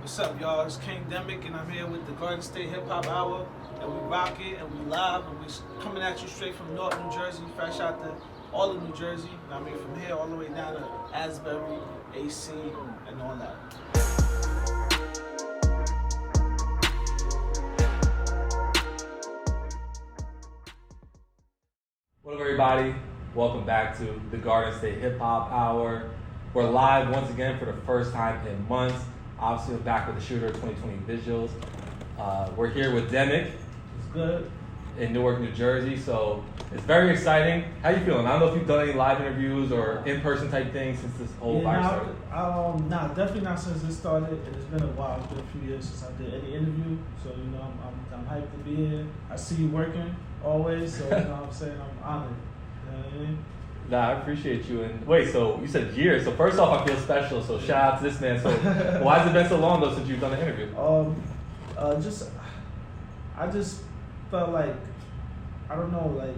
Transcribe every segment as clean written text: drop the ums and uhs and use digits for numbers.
What's up, y'all? It's King Demic, and I'm here with the Garden State Hip Hop Hour, and we rock it, and we live, and we coming at you straight from North New Jersey, fresh out the all of New Jersey. I mean, from here all the way down to Asbury, AC, and all that. What up, everybody? Welcome back to the Garden State Hip Hop Hour. We're live once again for the first time in months. Obviously, we're back with the Shooter 2020 visuals. We're here with Demic. It's good. In Newark, New Jersey. So it's very exciting. How you feeling? I don't know if you've done any live interviews or in-person type things since this whole virus started. Nah, definitely not since it started. And it's been a while. It's been a few years since I did any interview. So I'm hyped to be here. I see you working always. So what I'm saying, I'm honored. You know what I mean? Nah, I appreciate you. And wait, so you said years. So first off, I feel special. So shout out to this man. So why has it been so long though since you've done an interview? I just felt like, I don't know, like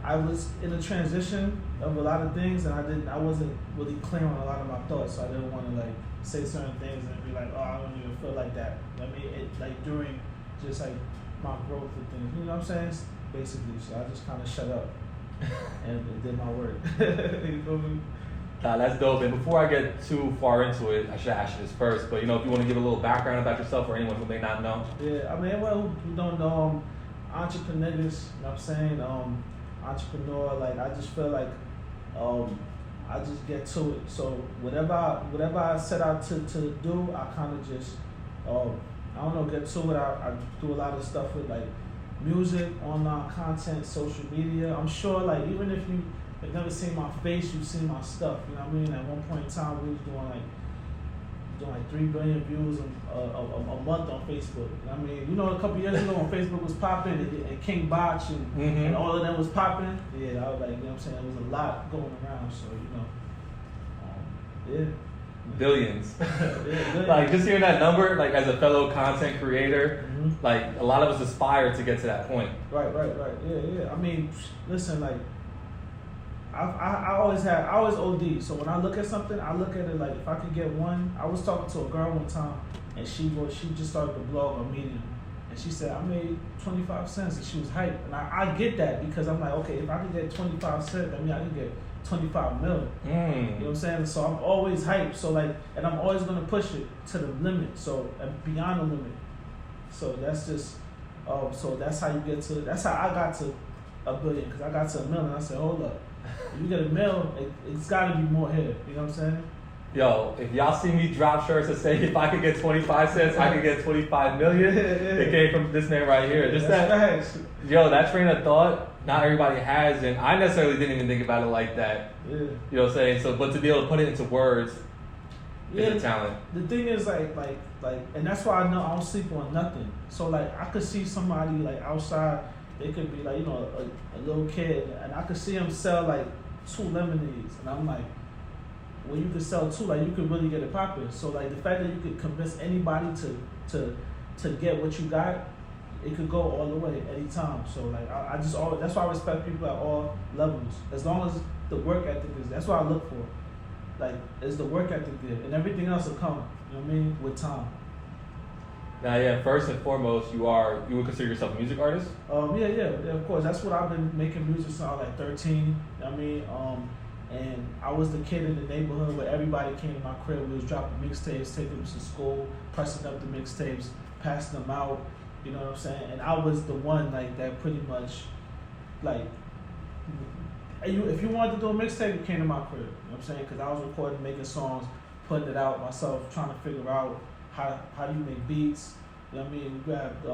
I was in a transition of a lot of things, and I wasn't really clear on a lot of my thoughts, so I didn't want to like say certain things and be like, oh, I don't even feel like that. I mean, like during just like my growth and things, you know what I'm saying? Basically, so I just kind of shut up and did my work. You feel me? Nah, that's dope. And before I get too far into it, I should ask you this first. But if you want to give a little background about yourself or anyone who may not know. Yeah, I mean, anyone who don't know, Entrprenegus, you know what I'm saying? Entrepreneur, like I just feel like I just get to it. So whatever I set out to do, I kind of just I don't know, get to it. I do a lot of stuff with like music, online content, social media. I'm sure like even if you have never seen my face, you've seen my stuff. You know what I mean? At one point in time, we was doing like 3 billion views a month on Facebook. You know what I mean? A couple years ago when Facebook was popping and King Botch and all of them was popping. Yeah, I was like, you know what I'm saying? There was a lot going around. So yeah. Billions. Yeah, like just hearing that number, like as a fellow content creator, like a lot of us aspire to get to that point. Right. Yeah. I mean, listen, like I always OD. So when I look at something, I look at it like if I could get one. I was talking to a girl one time, and she just started to blog on Medium, and she said I made 25 cents, and she was hyped. And I get that because I'm like, okay, if I could get 25 cents, I mean I could get 25 mil. You know what I'm saying? So I'm always hyped. So like, and I'm always gonna push it to the limit. So beyond the limit. So that's just, so that's how you get to. That's how I got to $1 billion, because I got to $1 million. I said, hold up, if you get $1 million, it's got to be more here. You know what I'm saying? Yo, if y'all see me drop shirts that say if I could get 25 cents, I could get 25 million. Yeah. It came from this man right here. Just that's that, yo, that train of thought. Not everybody has, and I necessarily didn't even think about it like that. Yeah. You know what I'm saying? So, but to be able to put it into words is a talent. The thing is like, and that's why I know I don't sleep on nothing. So like, I could see somebody like outside. They could be like, a little kid, and I could see him sell like 2 lemonades, and I'm like, well, you could sell 2, like you could really get it popping. So like the fact that you could convince anybody to get what you got, it could go all the way anytime. So like that's why I respect people at all levels. As long as the work ethic is, that's what I look for. Like, is the work ethic there, and everything else will come. You know what I mean? With time. Now, yeah. First and foremost, you would consider yourself a music artist? Yeah. Of course, that's what I've been making music since I was like 13. You know what I mean? And I was the kid in the neighborhood where everybody came to my crib. We was dropping mixtapes, taking them to school, pressing up the mixtapes, passing them out. You know what I'm saying? And I was the one like that pretty much, like, if you wanted to do a mixtape, you came to my crib. You know what I'm saying? Because I was recording, making songs, putting it out myself, trying to figure out how do you make beats. You know what I mean? We grabbed,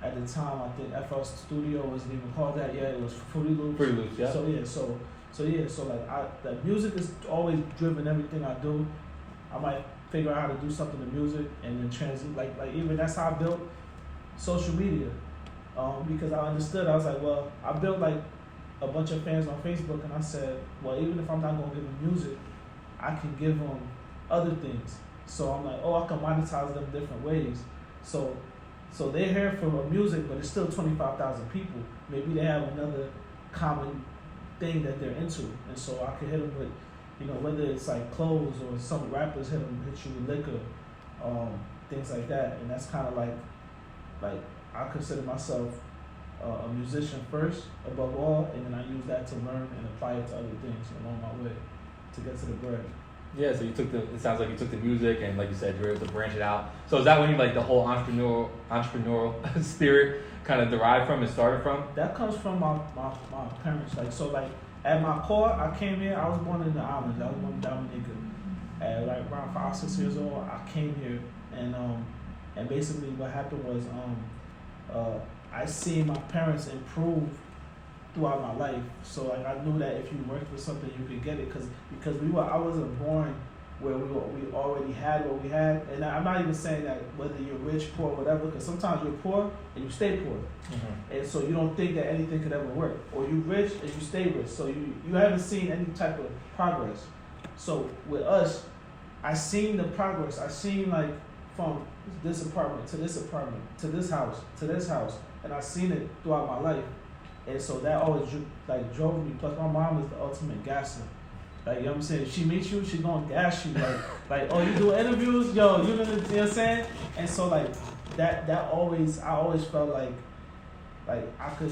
at the time, I think FL Studio wasn't even called that yet. It was Fruity Loops. Fruity Loops, yeah. So like the music is always driven everything I do. I might figure out how to do something to music and then transit, like even that's how I built social media, because I understood. I was like, well, I built like a bunch of fans on Facebook, and I said, well, even if I'm not gonna give them music, I can give them other things. So I'm like, oh, I can monetize them different ways. So they're here for music, but it's still 25,000 people. Maybe they have another common thing that they're into, and so I can hit them with, whether it's like clothes or some rappers hit you with liquor, things like that. And that's kind of like I consider myself a musician first, above all, and then I use that to learn and apply it to other things along my way to get to the bread. Yeah, so it sounds like you took the music and like you said, you were able to branch it out. So is that when you like the whole entrepreneurial spirit kind of derived from and started from? That comes from my parents. Like at my core, I came here, I was born in the islands. I was born in Dominica. At like around 5, 6 years old, I came here and basically what happened was I seen my parents improve throughout my life. So like I knew that if you worked for something, you could get it because I wasn't born where we already had what we had. And I'm not even saying that whether you're rich, poor, whatever, because sometimes you're poor and you stay poor. Mm-hmm. And so you don't think that anything could ever work. Or you're rich and you stay rich. So you haven't seen any type of progress. So with us, I seen the progress. I seen like from this apartment to this apartment to this house to this house. And I seen it throughout my life. And so that always drove me. Plus my mom is the ultimate gasser. Like, you know what I'm saying? If she meets you, she's gonna gas you. Like, oh, you do interviews? Yo, you know what I'm saying? And so like I always felt like I could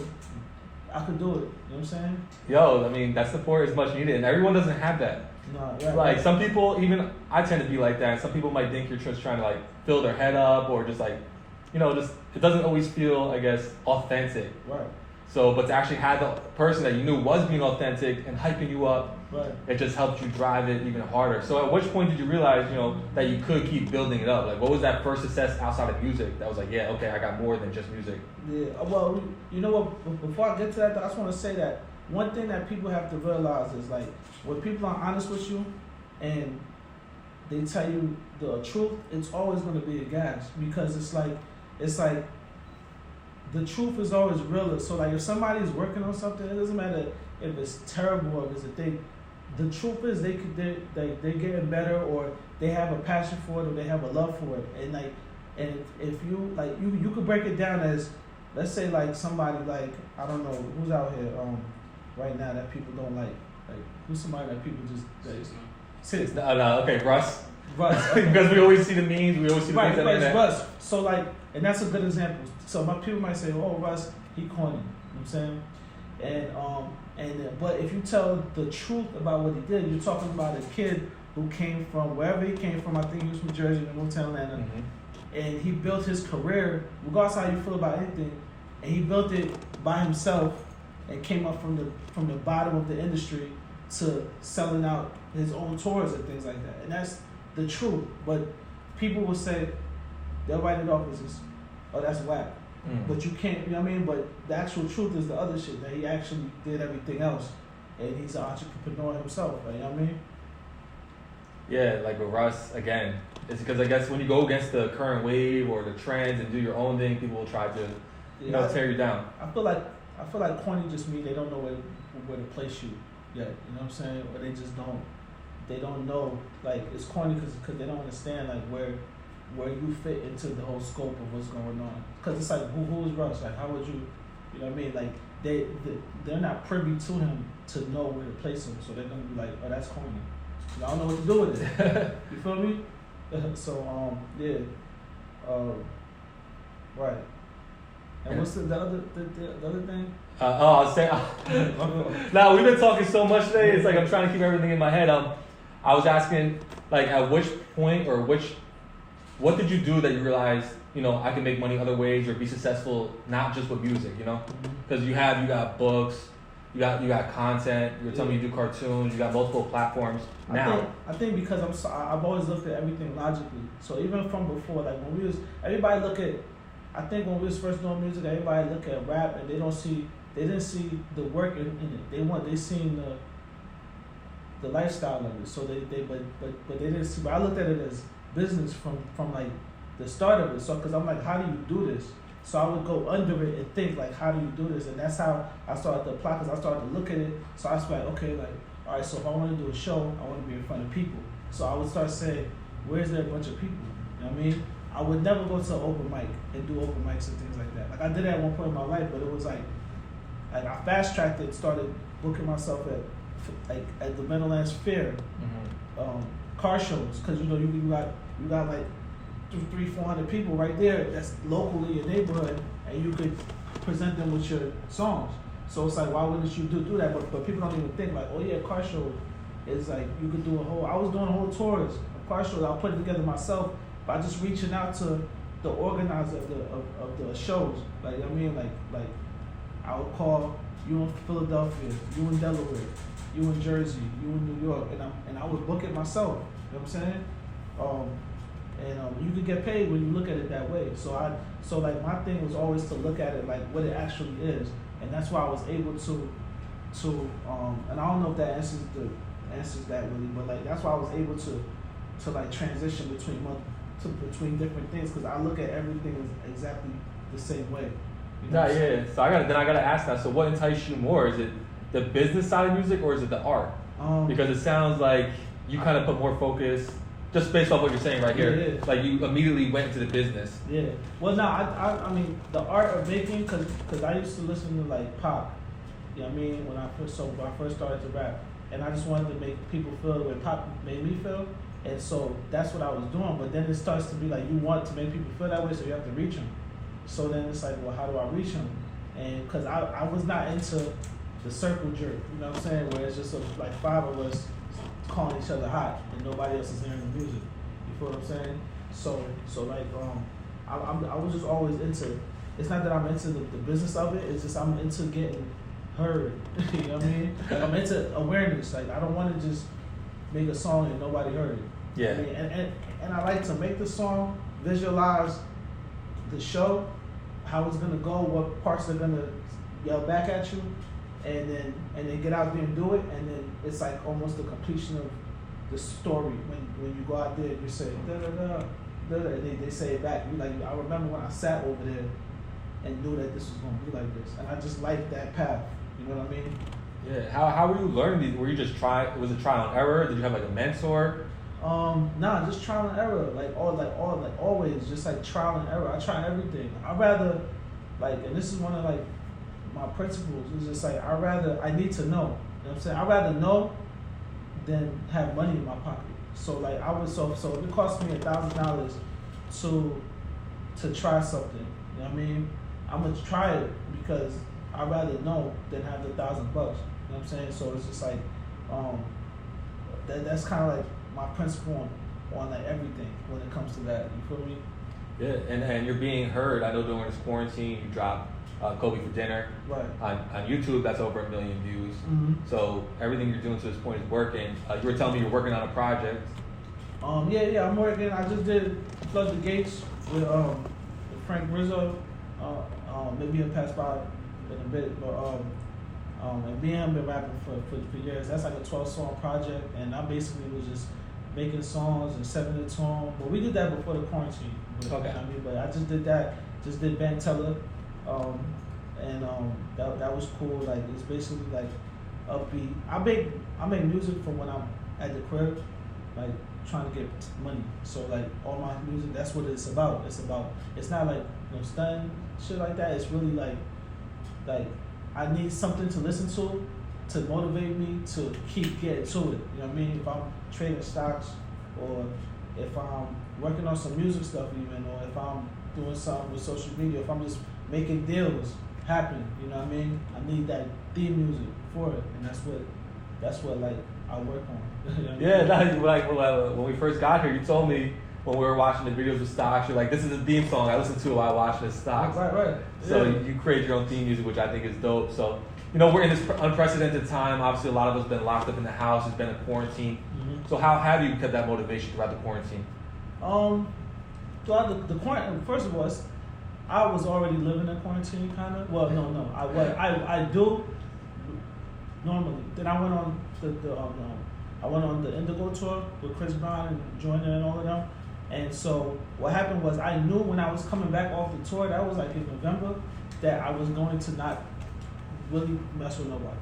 do it. You know what I'm saying? Yo, I mean, that support is much needed and everyone doesn't have that. No, right. Like some people, even I tend to be like that. Some people might think you're just trying to like fill their head up or just like, just it doesn't always feel, I guess, authentic. Right. So, but to actually have the person that you knew was being authentic and hyping you up, right, it just helped you drive it even harder. So at which point did you realize, that you could keep building it up? Like, what was that first success outside of music that was like, yeah, okay, I got more than just music? Yeah, well, you know what, before I get to that, I just want to say that one thing that people have to realize is like, when people are honest with you and they tell you the truth, it's always going to be a gas because it's like, the truth is always realer. So like if somebody is working on something, it doesn't matter if it's terrible or if it's a thing. The truth is they're getting better or they have a passion for it or they have a love for it. And if you like you could break it down as, let's say like somebody like, I don't know who's out here right now that people don't like who's somebody that people just Sis. No, okay, Russ. Okay. Because we always see the memes, we always see the things on the internet. Russ. So like, and that's a good example. So my people might say, "Oh, Russ, he corny." You know what I'm saying? But if you tell the truth about what he did, you're talking about a kid who came from wherever he came from. I think he was from Jersey, Middletown, Atlanta, mm-hmm. And he built his career, regardless of how you feel about anything, and he built it by himself and came up from the bottom of the industry to selling out his own tours and things like that. And that's the truth. But people will say, they'll write it off as just, oh, that's whack. Mm. But you can't, you know what I mean? But the actual truth is the other shit, that he actually did everything else. And he's an entrepreneur himself, right? You know what I mean? Yeah, like with Russ, again, it's because I guess when you go against the current wave or the trends and do your own thing, people will try to, tear you down. I feel like corny just means they don't know where to place you yet. You know what I'm saying? Or they just don't know, like, it's corny because they don't understand like where you fit into the whole scope of what's going on. Because it's like, who is Russ? Like, how would you know what I mean? Like, they're not privy to him to know where to place him. So they're going to be like, oh, that's corny. I don't know what to do with it. You feel me? So, yeah. Right. And what's the other thing? I was saying, now we've been talking so much today, it's like I'm trying to keep everything in my head. I was asking, like, at which point or what did you do that you realized, I can make money other ways or be successful, not just with music, Because you got books, you got content, you're telling me you do cartoons, you got multiple platforms now. I think because I've always looked at everything logically. So even from before, like when I think when we was first doing music, everybody look at rap and they didn't see the work in it. They seen the lifestyle of it. So but they didn't see. But I looked at it as business from like the start of it. So because I'm like, how do you do this? So I would go under it and think like, how do you do this? And that's how I started to apply. Because I started to look at it. So I was like, okay, like, all right. So if I want to do a show, I want to be in front of people. So I would start saying, where's there a bunch of people? You know what I mean? I would never go to an open mic and do open mics and things like that. Like I did that at one point in my life, but it was like I fast tracked it, started booking myself at the Meadowlands Fair, mm-hmm. Car shows, because you got like 400 people right there that's locally in your neighborhood, and you could present them with your songs. So it's like, why wouldn't you do that? But people don't even think like, oh yeah, car show is like, you could do I was doing a whole tours of car shows. I put it together myself by just reaching out to the organizer of the shows. Like, I mean, like I would call you in Philadelphia, you in Delaware, you in Jersey, you in New York, and I would book it myself. You know what I'm saying? You could get paid when you look at it that way. So like my thing was always to look at it like what it actually is, and that's why I was able to and I don't know if that answers that really, but like that's why I was able to like transition between different things, because I look at everything as exactly the same way. You know yeah. So I gotta ask that. So what enticed you more? Is it the business side of music, or is it the art? Because it sounds like you kind of put more focus, just based off what you're saying right here. Yeah. Like you immediately went into the business. Yeah. Well, no, I mean the art of making, cause I used to listen to like pop. You know what I mean? When I first started to rap, and I just wanted to make people feel the way pop made me feel. And so that's what I was doing. But then it starts to be like, you want to make people feel that way, so you have to reach them. So then it's like, well, how do I reach them? And because I was not into the circle jerk, you know what I'm saying, where it's just like 5 of us calling each other hot and nobody else is hearing the music. You feel what I'm saying? So like I was just always into. It's not that I'm into the business of it. It's just I'm into getting heard. You know what I mean? Like, I'm into awareness. Like I don't want to just make a song and nobody heard it. Yeah. I mean, and I like to make the song, visualize the show, how it's gonna go, what parts are gonna yell back at you, and then get out there and do it, and then it's like almost the completion of the story when you go out there and you say da da da da, and they say it back. You like, I remember when I sat over there and knew that this was gonna be like this, and I just liked that path. You know what I mean? Yeah. How were you learning these? Were you just was it trial and error? Did you have like a mentor? Nah, just trial and error. Like always, just like trial and error. I try everything. I rather and this is one of like my principles. It's just like I need to know. You know what I'm saying? I'd rather know than have money in my pocket. So like so if it cost me $1,000 to try something, you know what I mean? I'm gonna try it because I'd rather know than have the $1,000. You know what I'm saying? So it's just like that's kind of like my principle on like everything when it comes to that. You feel me? Yeah, and you're being heard. I know during this quarantine you dropped Kobe for Dinner. Right. On YouTube, that's over 1 million views. Mm-hmm. So everything you're doing to this point is working. You were telling me you're working on a project. Yeah, I'm working. I just did Flood the Gates with Frank Rizzo. Maybe he'll pass by in a bit, but and me and him been rapping for years. That's like a 12-song project, and I basically was just making songs and sending it to him. But we did that before the quarantine. Okay. You know what I mean? But I just did that. Just did Ben Teller, and that was cool. Like it's basically like upbeat. I make music from when I'm at the crib, like trying to get money. So like all my music, that's what it's about. It's not like stunning shit like that. It's really like I need something to listen to motivate me to keep getting to it. You know what I mean? If I'm trading stocks, or if I'm working on some music stuff even, or if I'm doing something with social media, if I'm just making deals happen, you know what I mean? I need that theme music for it, and that's what like I work on. You know what I mean? Like when we first got here, you told me when we were watching the videos with stocks, you're like, this is a theme song I listen to while watching the stocks. Right. So yeah. you create your own theme music, which I think is dope. So, we're in this unprecedented time. Obviously, a lot of us have been locked up in the house. It's been a quarantine. Mm-hmm. So how have you kept that motivation throughout the quarantine? Throughout the quarantine, first of all, I was already living in quarantine, kind of. Well, no, I do normally. Then I went on the Indigo tour with Chris Brown and Joyner and all of them. And so what happened was I knew when I was coming back off the tour, that was like in November, that I was going to not really mess with nobody. You know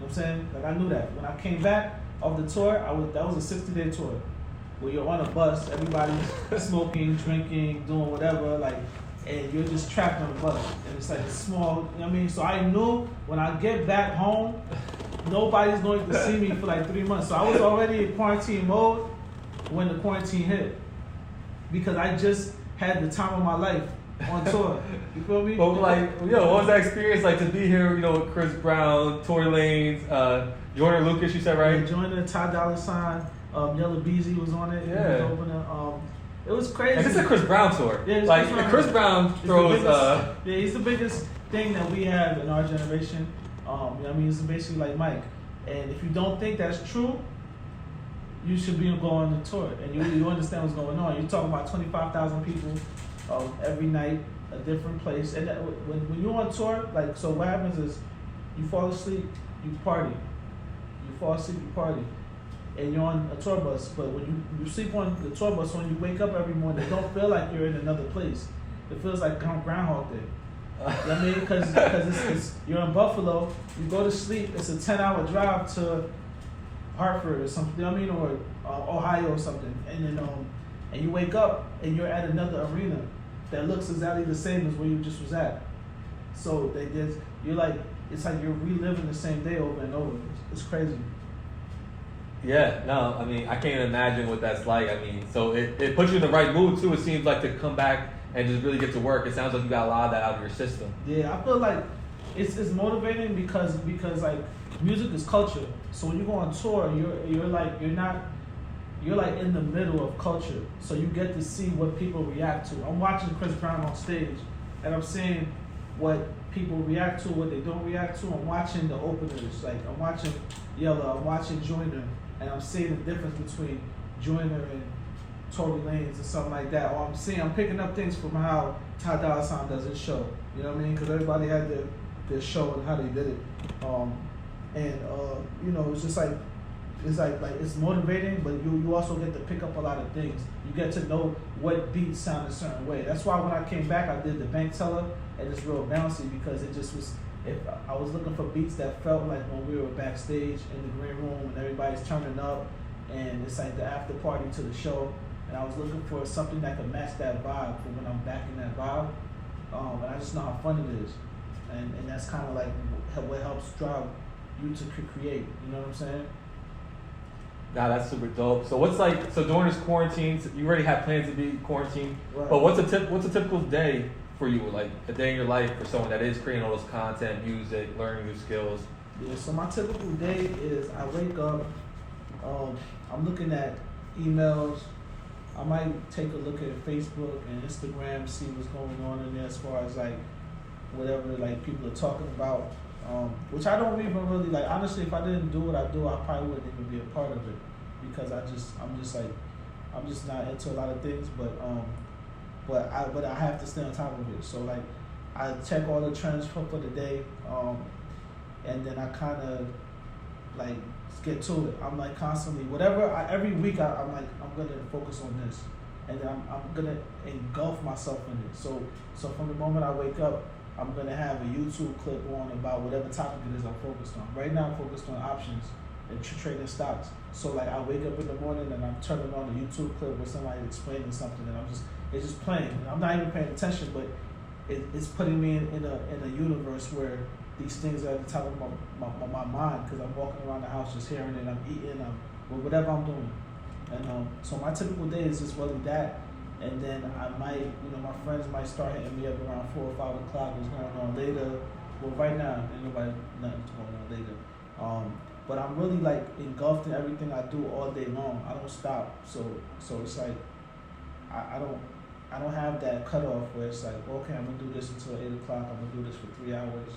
what I'm saying? Like I knew that. When I came back off the tour, that was a 60-day tour where you're on a bus, everybody's smoking, drinking, doing whatever, like, and you're just trapped on the bus. And it's like a small, you know what I mean? So I knew when I get back home, nobody's going to see me for like 3 months. So I was already in quarantine mode when the quarantine hit. because I just had the time of my life on tour. You feel me? But like, yo, what was that experience like to be here? You know, with Chris Brown, Tory Lanez, Joyner Lucas. You said right? Yeah, Joyner, Ty Dolla $ign, Yella Beezy was on it. Yeah. He was opening. It was crazy. And this is a Chris Brown tour. Yeah, like Chris Brown throws. Yeah, he's the biggest thing that we have in our generation. You know what I mean, it's basically like Mike. And if you don't think that's true, you should be going on the tour, and you understand what's going on. You're talking about 25,000 people every night, a different place. And when you're on tour, like, so what happens is you fall asleep, you party. You fall asleep, you party. And you're on a tour bus, but when you sleep on the tour bus, when you wake up every morning, it don't feel like you're in another place. It feels like Groundhog Day. You know what I mean? Because you're in Buffalo, you go to sleep, it's a 10-hour drive to Hartford or something, you know what I mean, or Ohio or something, and then and you wake up and you're at another arena that looks exactly the same as where you just was at. So you're like, it's like you're reliving the same day over and over. It's crazy. Yeah, no, I mean, I can't imagine what that's like. I mean, so it puts you in the right mood too. It seems like to come back and just really get to work. It sounds like you got a lot of that out of your system. Yeah, I feel like it's motivating because like music is culture. So when you go on tour, you're like in the middle of culture. So you get to see what people react to. I'm watching Chris Brown on stage, and I'm seeing what people react to, what they don't react to. I'm watching the openers, like I'm watching Yella, I'm watching Joyner, and I'm seeing the difference between Joyner and Tory Lanez or something like that. Or I'm picking up things from how Ty Dolla $ign does his show. You know what I mean? Because everybody had their show and how they did it. You know, it's just like, it's motivating, but you also get to pick up a lot of things. You get to know what beats sound a certain way. That's why when I came back, I did the bank teller, and it's real bouncy because it just was. If I was looking for beats that felt like when we were backstage in the green room and everybody's turning up, and it's like the after party to the show, and I was looking for something that could match that vibe for when I'm back in that vibe. And I just know how fun it is, and that's kind of like what helps drive you to create. You know what I'm saying? Nah, that's super dope. So so during this quarantine, you already have plans to be quarantined, right. But what's a typical day for you, like a day in your life for someone that is creating all this content, music, learning new skills? Yeah, so my typical day is I wake up, I'm looking at emails, I might take a look at Facebook and Instagram, see what's going on in there as far as like whatever like people are talking about. Which I don't even really like. Honestly, if I didn't do what I do, I probably wouldn't even be a part of it because I'm just not into a lot of things. But I have to stay on top of it. So like, I check all the trends for the day, and then I kind of like get to it. I'm like constantly every week I'm like I'm gonna focus on this, and then I'm gonna engulf myself in it. So from the moment I wake up, I'm going to have a YouTube clip on about whatever topic it is I'm focused on. Right now I'm focused on options and trading stocks. So like I wake up in the morning and I'm turning on a YouTube clip with somebody explaining something and it's just playing. I'm not even paying attention, but it's putting me in a universe where these things are at the top of my mind because I'm walking around the house just hearing it, I'm eating, whatever I'm doing. And so my typical day is just really that. And then I might, my friends might start hitting me up around 4 or 5 o'clock. What's going on later? Well, right now, ain't nothing's going on later. But I'm really like engulfed in everything I do all day long. I don't stop. So it's like I don't have that cutoff where it's like, okay, I'm gonna do this until 8 o'clock. I'm gonna do this for 3 hours.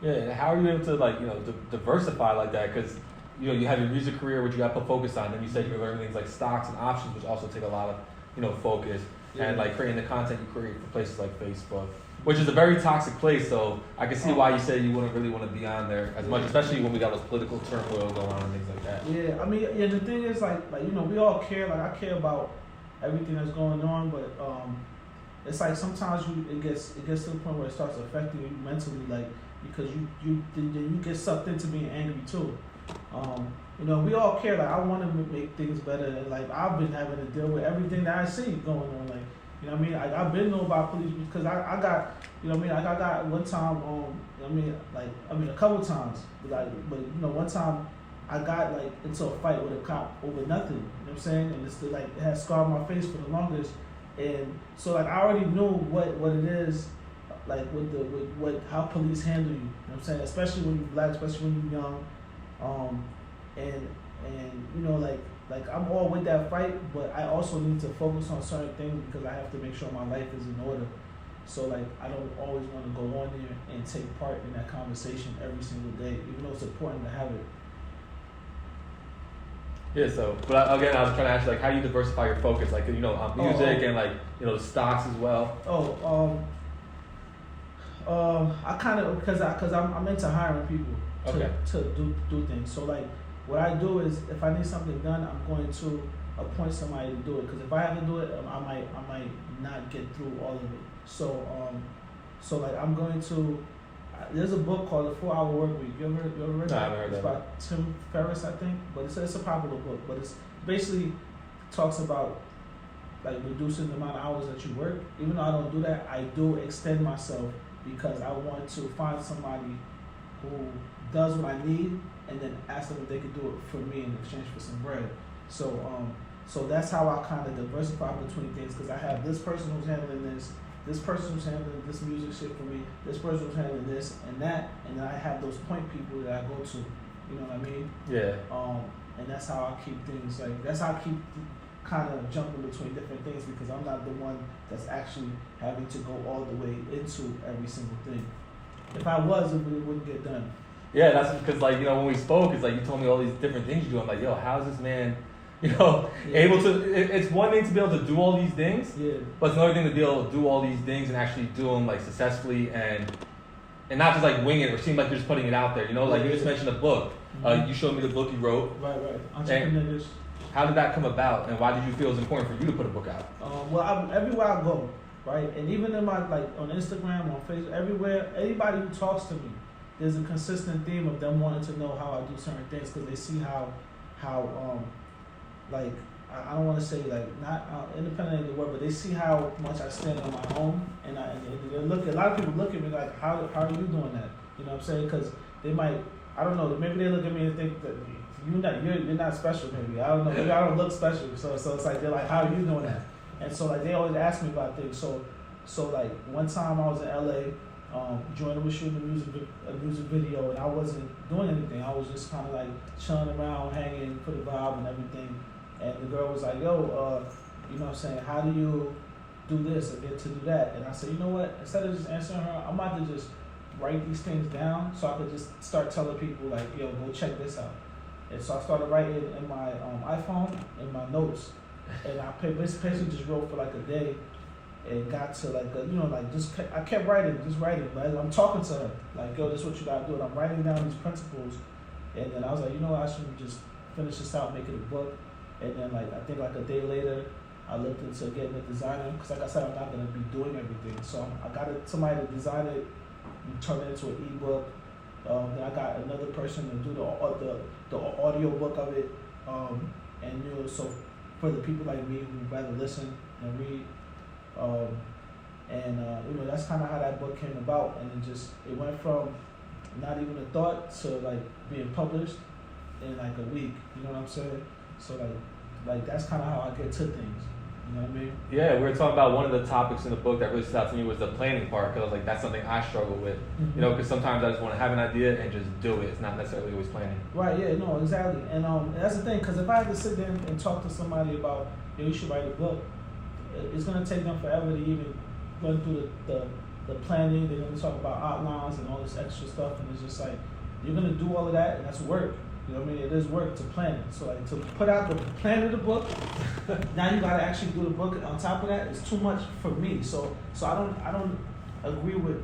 Yeah, and how are you able to diversify like that? Because you have your music career, which you got to focus on. Then you said you're learning things like stocks and options, which also take a lot of focus, and like creating the content you create for places like Facebook, which is a very toxic place. So I can see why you say you wouldn't really want to be on there as much, especially when we got those political turmoil going on and things like that. Yeah, I mean, the thing is like we all care. Like I care about everything that's going on, but it's like sometimes it gets to the point where it starts affecting you mentally, like because you get sucked into being angry too. We all care. Like I want to make things better, and like I've been having to deal with everything that I see going on. Like what I mean, I've been knowing about police because I got like I got one time a couple times, but one time I got like into a fight with a cop over nothing. You know what I'm saying? And it's like it has scarred my face for the longest. And so like I already knew what it is, like with how police handle you. You know what I'm saying? Especially when you're black, especially when you're young. And you know like I'm all with that fight, but I also need to focus on certain things because I have to make sure my life is in order. So like I don't always want to go on there and take part in that conversation every single day, even though it's important to have it. Yeah, so, but again, I was trying to ask you, like, how do you diversify your focus? Like, you know, music and, like, you know, stocks as well. I kind of, because I'm into hiring people to do things. So, like, what I do is, if I need something done, I'm going to appoint somebody to do it. Because if I have to do it, I might not get through all of it. So, like, I'm going to. There's a book called The 4 Hour Work Week. You ever read that? No, I haven't heard that. It's by Tim Ferriss, I think. But it's a popular book. But it's basically talks about like reducing the amount of hours that you work. Even though I don't do that, I do extend myself because I want to find somebody who does what I need and then ask them if they could do it for me in exchange for some bread. So that's how I kind of diversify between things because I have this person who's handling this person who's handling this music shit for me, this person who's handling this and that, and then I have those point people that I go to. You know what I mean? Yeah. And that's how I keep things like that's how I keep kind of jumping between different things because I'm not the one that's actually having to go all the way into every single thing. If I was, it wouldn't get done. Yeah, that's because like you know when we spoke, it's like you told me all these different things you do. I'm like, yo, how's this man? You know, able to. It's one thing to be able to do all these things, but it's another thing to be able to do all these things and actually do them like successfully and not just like wing it or seem like you're just putting it out there. You know, like you just mentioned a book. Mm-hmm. You showed me the book you wrote. Right. Entrepreneurship. How did that come about, and why did you feel it was important for you to put a book out? Well, everywhere I go, right, and even in my like on Instagram, on Facebook, everywhere, anybody who talks to me, there's a consistent theme of them wanting to know how I do certain things because they see how like I don't want to say like not independent of the word, but they see how much I stand on my own, and they look. A lot of people look at me like, how are you doing that? You know what I'm saying? Because they might, I don't know, maybe they look at me and think that you're not special. Maybe I don't know. Maybe I don't look special. So it's like they're like, how are you doing that? And so like they always ask me about things. So like one time I was in LA. Jordan was shooting a music video, and I wasn't doing anything. I was just kind of like chilling around, hanging for the vibe and everything. And the girl was like, yo, you know what I'm saying, how do you do this and get to do that? And I said, you know what, instead of just answering her, I'm about to just write these things down so I could just start telling people like, yo, go check this out. And so I started writing in my iPhone, in my notes. And I basically just wrote for like a day and got to like, I kept writing. Right? I'm talking to her, like, yo, this is what you gotta do. And I'm writing down these principles. And then I was like, you know what, I should just finish this out, make it a book. And then like I think like a day later, I looked into getting a designer because like I said, I'm not gonna be doing everything. So I got somebody to design it, and turn it into an ebook. Then I got another person to do the audio book of it. And you know, so for the people like me who rather listen and read, you know, that's kind of how that book came about. And it went from not even a thought to like being published in like a week. You know what I'm saying? So like that's kind of how I get to things. You know what I mean? Yeah, we were talking about one of the topics in the book that really stood out to me was the planning part, because I was like, that's something I struggle with. Mm-hmm. You know, because sometimes I just want to have an idea and just do it. It's not necessarily always planning. Right, yeah, no, exactly. And that's the thing, because if I had to sit there and talk to somebody about, you know, you should write a book, it's going to take them forever to even run through the planning. They're going to talk about outlines and all this extra stuff, and it's just like, you're going to do all of that, and that's work. You know what I mean? It is work to plan it. So like to put out the plan of the book, now you gotta actually do the book on top of that. It's too much for me. So I don't agree with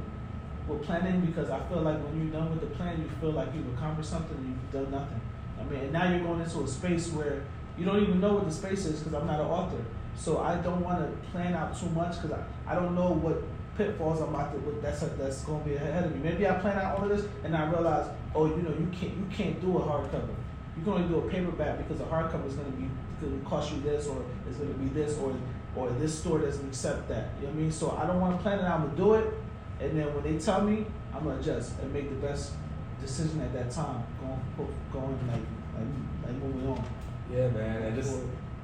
planning, because I feel like when you're done with the plan, you feel like you've accomplished something and you've done nothing. I mean, and now you're going into a space where you don't even know what the space is, because I'm not an author. So I don't want to plan out too much, because I don't know what pitfalls I'm about to, that's going to be ahead of me. Maybe I plan out all of this and I realize, oh, you know, you can't do a hardcover. You can only do a paperback, because a hardcover is going to cost you this, or it's going to be this, or this store doesn't accept that. You know what I mean? So I don't want to plan it. I'm going to do it, and then when they tell me, I'm going to adjust and make the best decision at that time, going like moving on. Yeah, man, and just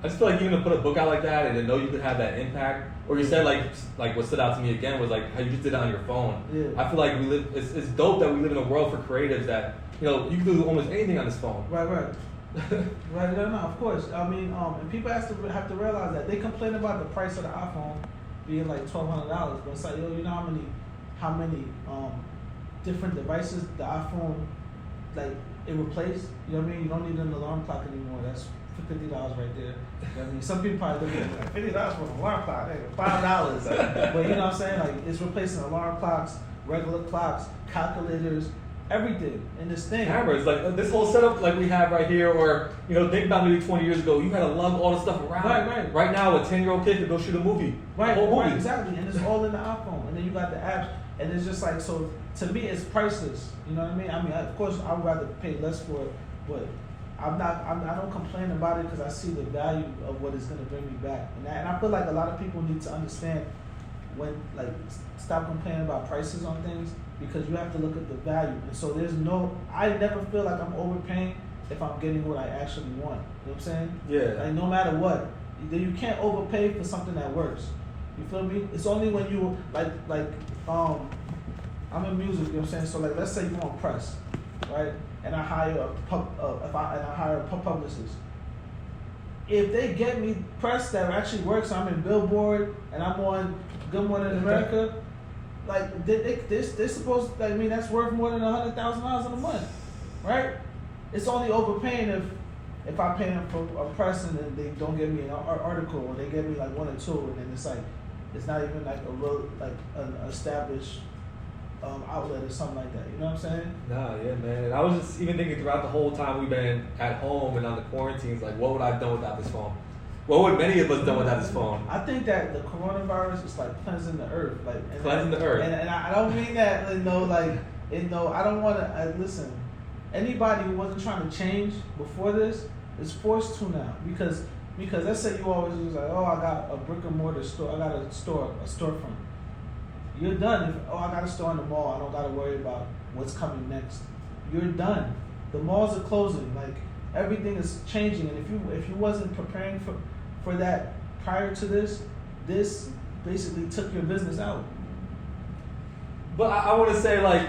I just feel like even to put a book out like that and to know you could have that impact, or you said like what stood out to me again was like how you just did it on your phone. Yeah. I feel like it's dope that we live in a world for creatives that, you know, you can do almost anything on this phone. Right. Right, no, of course. I mean, and people have to realize that they complain about the price of the iPhone being like $1,200, but it's like, yo, you know how many different devices the iPhone like it replaced? You know what I mean? You don't need an alarm clock anymore. That's $50 right there. You know what I mean? Some people probably look at it like $50 for an alarm clock, $5. But you know what I'm saying? Like it's replacing alarm clocks, regular clocks, calculators, everything in this thing. Cameras, like this whole setup like we have right here, or you know, think about maybe 20 years ago, you had to lug all the stuff around. Right. Right now, a 10-year-old kid could go shoot a movie. Right, whole movie. exactly. And it's all in the iPhone. And then you got the apps. And it's just like, so to me, it's priceless. You know what I mean? I mean, of course, I would rather pay less for it, but I don't complain about it because I see the value of what it's going to bring me back. And I feel like a lot of people need to understand when, like, stop complaining about prices on things because you have to look at the value. And so I never feel like I'm overpaying if I'm getting what I actually want. You know what I'm saying? Yeah. Like, no matter what, you can't overpay for something that works. You feel me? It's only when you, I'm in music, you know what I'm saying? So, like, let's say you want press, right? And I hire a publicist. If they get me press that actually works, I'm in Billboard and I'm on Good Morning America, like they're supposed to, I mean, that's worth more than $100,000 in a month, right? It's only overpaying if I pay them for a press and then they don't give me an article or they give me like one or two and then it's like it's not even like a real like an established outlet or something like that. You know what I'm saying? Nah, yeah, man. And I was just even thinking throughout the whole time we've been at home and on the quarantines, like, what would I have done without this phone? What would many of us done without this phone? I think that the coronavirus is like cleansing the earth, like cleansing the earth. And I don't mean that, I don't want to listen. Anybody who wasn't trying to change before this is forced to now because let's say you always was like, oh, I got a brick and mortar store, I got a storefront. You're done. I got a store in the mall. I don't got to worry about what's coming next. You're done. The malls are closing. Like everything is changing. And if you wasn't preparing for that prior to this basically took your business out. But I want to say, like,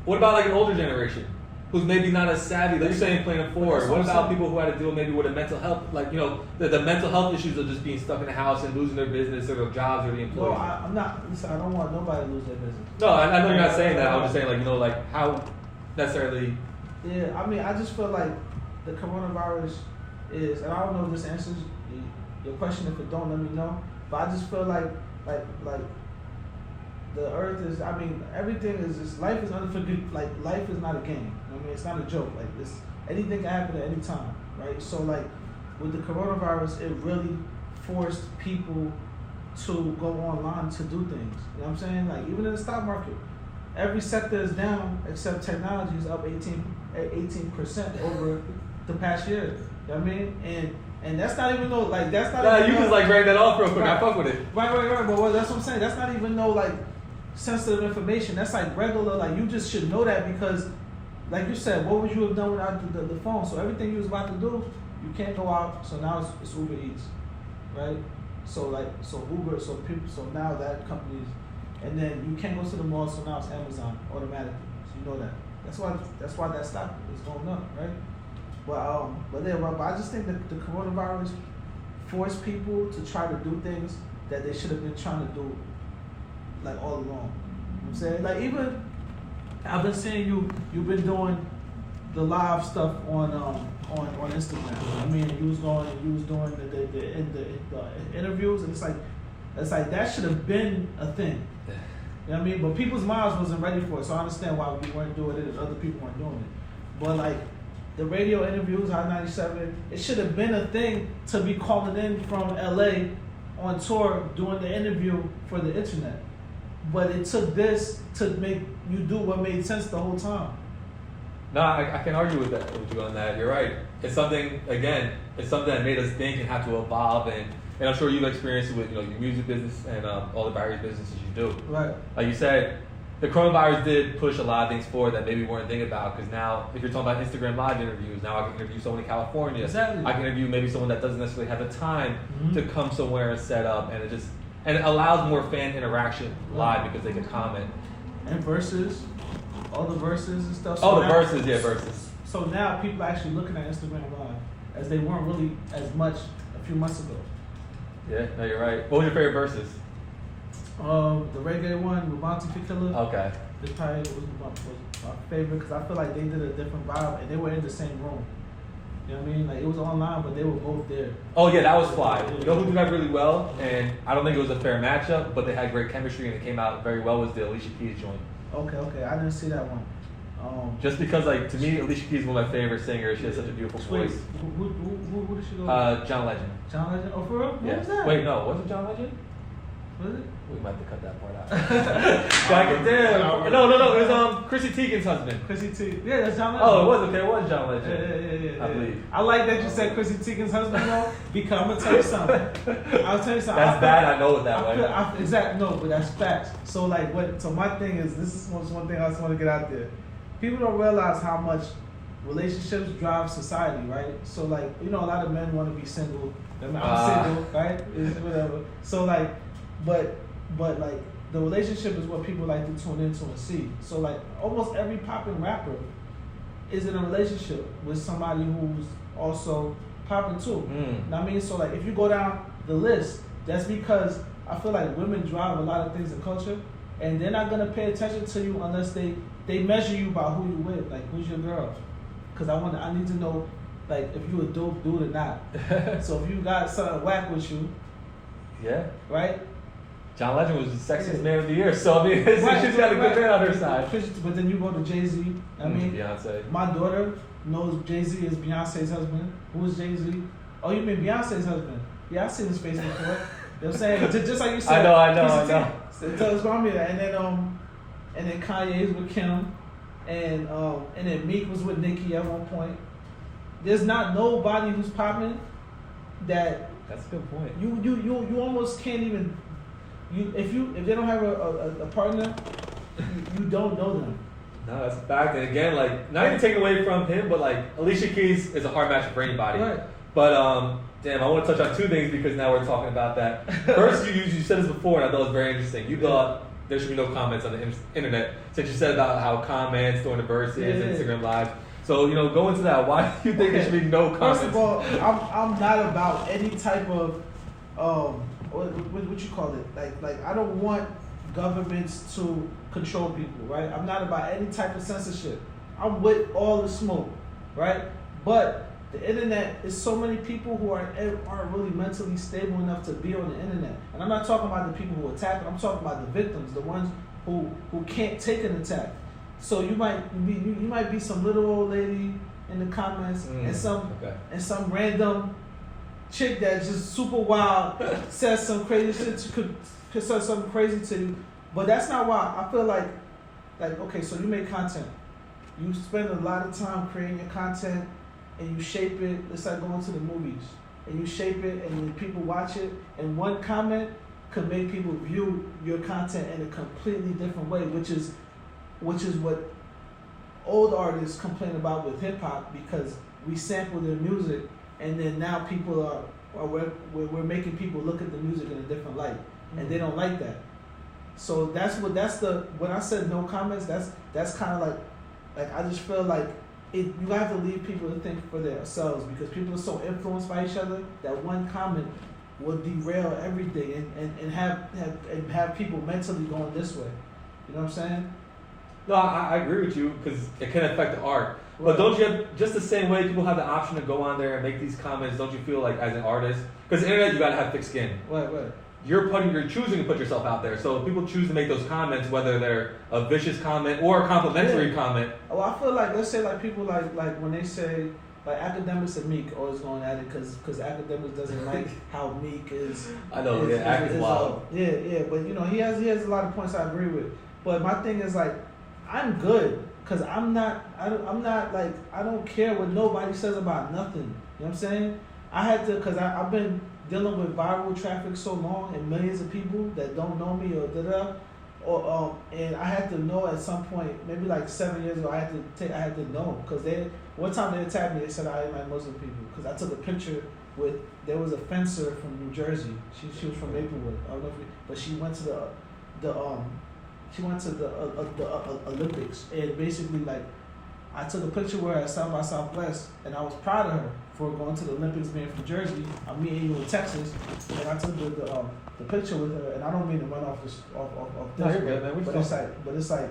what about like an older generation who's maybe not as savvy? Like you're saying, playing it forward. What about people who had to deal maybe with a mental health, like, you know, the mental health issues of just being stuck in the house and losing their business or their jobs or the employees? No, I'm not. Listen, I don't want nobody to lose their business. No, I know you're not saying that. I'm just saying, like, you know, like how necessarily. Yeah, I mean, I just feel like the coronavirus is, and I don't know if this answers your question. If it don't, let me know. But I just feel like the earth is, I mean, everything is just, life is unforgivable. Like, life is not a game. I mean, it's not a joke. Like, anything can happen at any time, right? So, like, with the coronavirus, it really forced people to go online to do things. You know what I'm saying? Like, even in the stock market, every sector is down except technology is up 18% over the past year. You know what I mean? And that's not even though, like, that's not. Yeah, you just like write that off real quick. Right. I fuck with it. Right. But that's what I'm saying. That's not even no like sensitive information. That's like regular. Like, you just should know that because, like you said, what would you have done without the phone? So everything you was about to do, you can't go out. So now it's Uber Eats, right? So Uber. So now that company's, and then you can't go to the mall. So now it's Amazon automatically. So you know that. That's why that stock is going up, right? But I just think that the coronavirus forced people to try to do things that they should have been trying to do, like, all along. You know what I'm saying? Like, even I've been seeing you've been doing the live stuff on Instagram. I mean, you was doing the interviews, and it's like that should have been a thing. You know what I mean? But people's minds wasn't ready for it, so I understand why we weren't doing it and other people weren't doing it. But like, the radio interviews, Hot 97, it should have been a thing to be calling in from LA on tour doing the interview for the internet. But it took this to make you do what made sense the whole time. No, I can argue with you on that. You're right. It's something that made us think and have to evolve, and I'm sure you've experienced it with, you know, your music business and all the various businesses you do. Right. Like you said, the coronavirus did push a lot of things forward that maybe we weren't thinking about. Because now, if you're talking about Instagram Live interviews, now I can interview someone in California. Exactly. I can interview maybe someone that doesn't necessarily have the time to come somewhere and set up, and it allows more fan interaction live because they can comment. And Verzuz, all the Verzuz and stuff. So Verzuz, Verzuz. So now people are actually looking at Instagram Live as they weren't really as much a few months ago. Yeah, no, you're right. What was your favorite Verzuz? The reggae one with Bounty Killer. Okay. This probably was my favorite because I feel like they did a different vibe and they were in the same room. You know what I mean? Like it was online, but they were both there. Oh yeah, that was fly. You know who did that really well? And I don't think it was a fair matchup, but they had great chemistry and it came out very well. Was the Alicia Keys joint? Okay, I didn't see that one. Just because, like, to me, Alicia Keys is one of my favorite singers. She has such a beautiful voice. Who did she go? John Legend. John Legend? Oh, for real? What was that? Wait, no, was it John Legend? Was it? We might have to cut that part out. Back it down. No. It was Chrissy Teigen's husband. Chrissy Teigen. Yeah, that's John Legend. Oh, it was okay. It was John Legend. Yeah. I believe. I like that you said Chrissy Teigen's husband, though, because I'm gonna tell you something. I'll tell you something. That's bad. I know it that way. Exactly. No, but that's facts. So like, So my thing is, this is one thing I just want to get out there. People don't realize how much relationships drive society, right? So like, a lot of men want to be single. I'm single, right? It's whatever. So like, but like the relationship is what people like to tune into and see. So like almost every popping rapper is in a relationship with somebody who's also popping too. Know what I mean? So like if you go down the list, that's because I feel like women drive a lot of things in culture and they're not gonna pay attention to you unless they measure you by who you with, like who's your girl. Cause I need to know like if you a dope dude or not. So if you got something whack with you, yeah, right? John Legend was the sexiest man of the year, so I mean, she's got a good man on her side. But then you go to Jay-Z. I mean, Beyonce. My daughter knows Jay-Z is Beyonce's husband. Who is Jay-Z? Oh, you mean Beyonce's husband? Yeah, I've seen his face before. You know what I'm saying? Just like you said. I know. So it's gonna be that. And then Kanye's with Kim, and then Meek was with Nicki at one point. There's not nobody who's popping that. That's a good point. You almost can't even. If they don't have a partner, you don't know them. No, that's a fact. And again, like, not even taking away from him, but like Alicia Keys is a hard match for anybody. Right. But damn, I want to touch on two things because now we're talking about that. First, you said this before, and I thought it was very interesting. You thought there should be no comments on the internet, since you said about how comments during the Verzuz, Instagram Live. So go into that. Why do you think there should be no comments? First of all, I'm not about any type of what you call it? Like I don't want governments to control people, right? I'm not about any type of censorship. I'm with all the smoke, right? But the internet is so many people who aren't really mentally stable enough to be on the internet. And I'm not talking about the people who attack. I'm talking about the victims, the ones who can't take an attack. So you might be some little old lady in the comments and some random chick that's just super wild says some crazy shit could say something crazy to you, but that's not why. I feel like okay, so you make content, you spend a lot of time creating your content, and you shape it. It's like going to the movies, and you shape it, and then people watch it, and one comment could make people view your content in a completely different way, which is what old artists complain about with hip hop, because we sample their music. And then now people we're making people look at the music in a different light, and they don't like that. So when I said no comments, that's kind of like I just feel like you have to leave people to think for themselves, because people are so influenced by each other that one comment will derail everything and have people mentally going this way. You know what I'm saying? No, I agree with you, because it can affect the art. But don't you have, just the same way people have the option to go on there and make these comments, don't you feel like as an artist, because the internet, you gotta have thick skin. Right. You're choosing to put yourself out there. So people choose to make those comments, whether they're a vicious comment or a complimentary comment. Oh, I feel like, let's say like people like when they say, like Akademiks and Meek always going at it because Akademiks doesn't like how Meek is. I know, Ak is wild. Yeah, but he has a lot of points I agree with. But my thing is like, I'm good. Cause I'm not like, I don't care what nobody says about nothing. You know what I'm saying? I had to, cause I've been dealing with viral traffic so long and millions of people that don't know me or da-da. And I had to know at some point, maybe like 7 years ago, I had to know because one time they attacked me. They said I didn't like Muslim people because I took a picture with. There was a fencer from New Jersey. She was from Maplewood. I don't know but she went to the Olympics, and basically like I took a picture with her at South by Southwest, and I was proud of her for going to the Olympics, being from Jersey. I'm meeting you in Texas, and I took the picture with her. And I don't mean to run off this, No, you're good, man. But it's like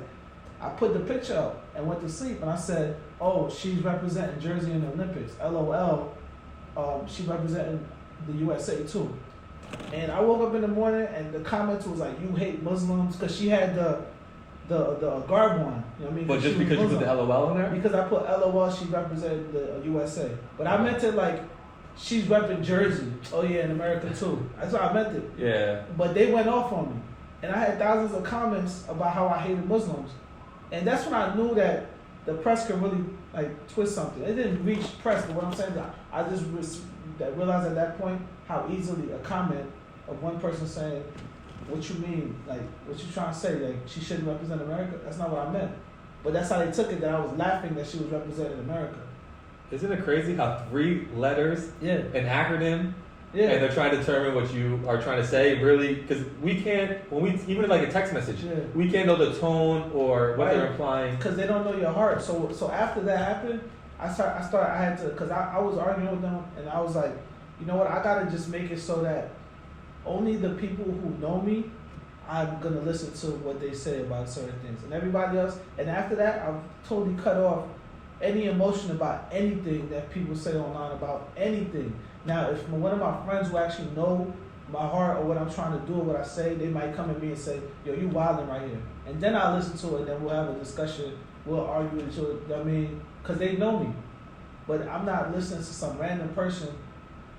I put the picture up and went to sleep, and I said, "Oh, she's representing Jersey in the Olympics. LOL. She's representing the USA too." And I woke up in the morning, and the comments was like, "You hate Muslims," because she had the garb on. You know what I mean? But just because you put the LOL in there? Because I put LOL, she represented the USA. But I meant it like she's repping Jersey. Oh yeah, in America too. That's what I meant it. Yeah. But they went off on me, and I had thousands of comments about how I hated Muslims, and that's when I knew that the press could really like twist something. It didn't reach press, but what I'm saying is I just realized at that point how easily a comment of one person saying, "What you mean? Like, what you trying to say? Like, she shouldn't represent America?" That's not what I meant. But that's how they took it, that I was laughing that she was representing America. Isn't it crazy how 3 letters, an acronym, and they're trying to determine what you are trying to say, really? Because we can't, even like a text message, we can't know the tone or what they're implying. Because they don't know your heart. So after that happened, I had to, because I was arguing with them, and I was like, you know what, I got to just make it so that only the people who know me, I'm going to listen to what they say about certain things. And everybody else, and after that, I've totally cut off any emotion about anything that people say online about anything. Now, if one of my friends who actually know my heart or what I'm trying to do or what I say, they might come at me and say, "Yo, you wilding right here." And then I'll listen to it, and then we'll have a discussion. We'll argue with each other, I mean, because they know me. But I'm not listening to some random person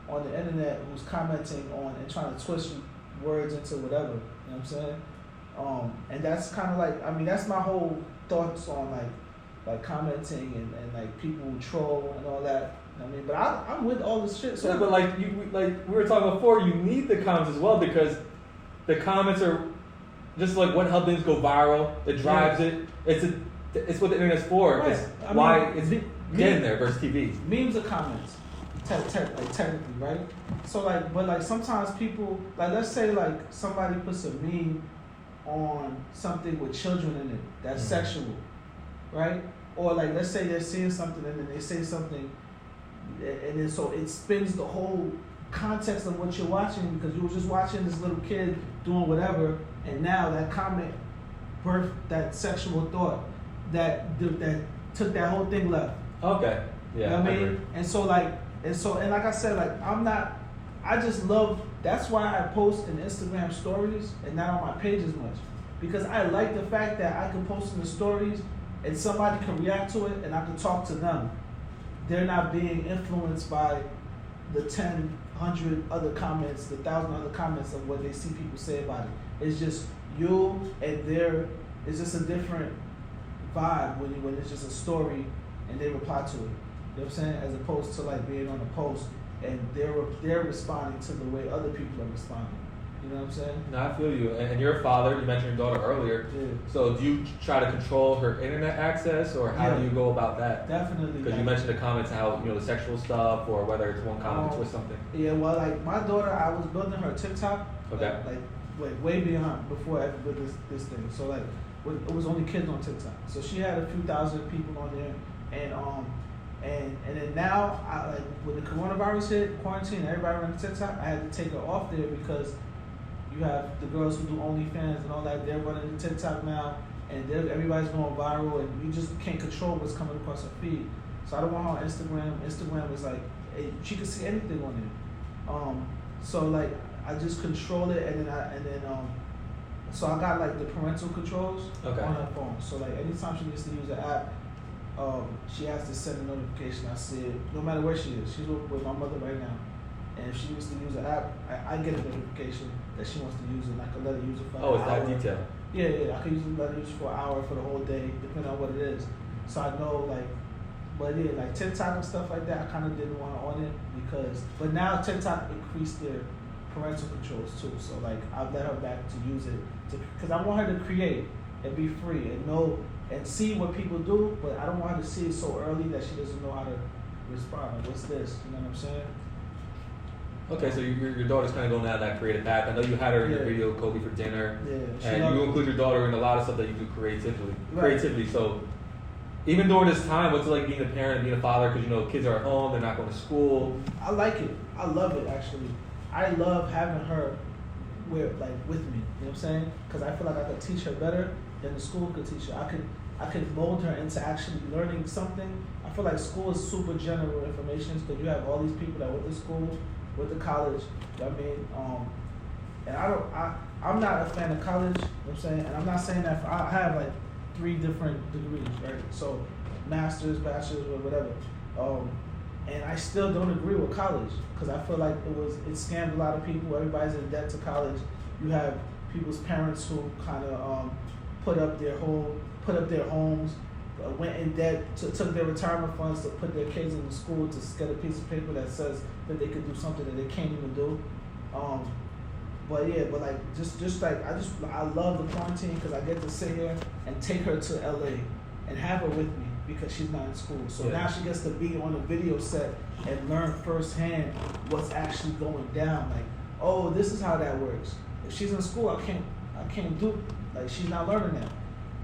on the internet who's commenting on and trying to twist words into whatever. You know what I'm saying? And that's kind of like, I mean, that's my whole thoughts on like commenting and like people who troll and all that. You know what I mean? But I'm with all this shit. So yeah, but like we were talking before, you need the comments as well, because the comments are just like what helps things go viral. It drives it. It's what the internet's for. Right. It's getting there versus TV. Memes are comments. Technically, right? So but sometimes people, let's say somebody puts a meme on something with children in it that's sexual, right? Or let's say they're seeing something and then they say something, and then so it spins the whole context of what you're watching, because you were just watching this little kid doing whatever, and now that comment birthed that sexual thought that took that whole thing left. Okay. Yeah. You know what I mean? And like I said, I just love, that's why I post in Instagram stories and not on my page as much. Because I like the fact that I can post in the stories and somebody can react to it and I can talk to them. They're not being influenced by the 10, 100 other comments, the 1,000 other comments of what they see people say about it. It's just you and it's just a different vibe when it's just a story and they reply to it. You know what I'm saying? As opposed to being on a post and they're responding to the way other people are responding. You know what I'm saying? No, I feel you. And you're a father. You mentioned your daughter earlier. Yeah. So do you try to control her internet access, or how do you go about that? Definitely. Because you mentioned the comments, how the sexual stuff, or whether it's one comment or something. Yeah. Well, my daughter, I was building her TikTok. Okay. Way beyond before I ever did this thing. So it was only kids on TikTok. So she had a few thousand people on there, and then now, when the coronavirus hit, quarantine, everybody ran to TikTok, I had to take her off there because you have the girls who do OnlyFans and all that, they're running to TikTok now, and everybody's going viral, and you just can't control what's coming across her feed. So I don't want her on Instagram. Instagram is she can see anything on there. So I just control it, and then so I got the parental controls on her phone. So anytime she needs to use the app, she has to send a notification. I see it, no matter where she is. She's with my mother right now. And if she needs to use the app, I get a notification that she wants to use it, and I can let her use it for an hour. Oh, it's that detail? Yeah, I can let her use it for an hour, for the whole day, depending on what it is. So I know, but yeah, TikTok and stuff like that, I kind of didn't want her on it but now TikTok increased parental controls too. So like I've let her back to use it because I want her to create and be free and know and see what people do, but I don't want her to see it so early that she doesn't know how to respond. Like, what's this? You know what I'm saying? Okay, so your daughter's kind of going down that creative path. I know you had her in your video, Kobe for dinner, and you include your daughter in a lot of stuff that you do creatively. So even during this time, what's it like being a parent and being a father? Because, you know, kids are at home, they're not going to school. I like it. I love it, actually. I love having her with me. You know what I'm saying? Because I feel like I could teach her better than the school could teach her. I could mold her into actually learning something. I feel like school is super general information because you have all these people that went to school, went to college. You know what I mean? And I'm not a fan of college. You know what I'm saying? And I'm not saying that I have like 3 different degrees, right? So master's, bachelor's, or whatever. And I still don't agree with college because I feel like it scammed a lot of people. Everybody's in debt to college. You have people's parents who kind of put up their homes, went in debt, took their retirement funds to put their kids in the school to get a piece of paper that says that they could do something that they can't even do. But I love the quarantine because I get to sit here and take her to LA and have her with me because she's not in school. So now she gets to be on a video set and learn firsthand what's actually going down. Like, oh, this is how that works. If she's in school, I can't do, like, she's not learning that.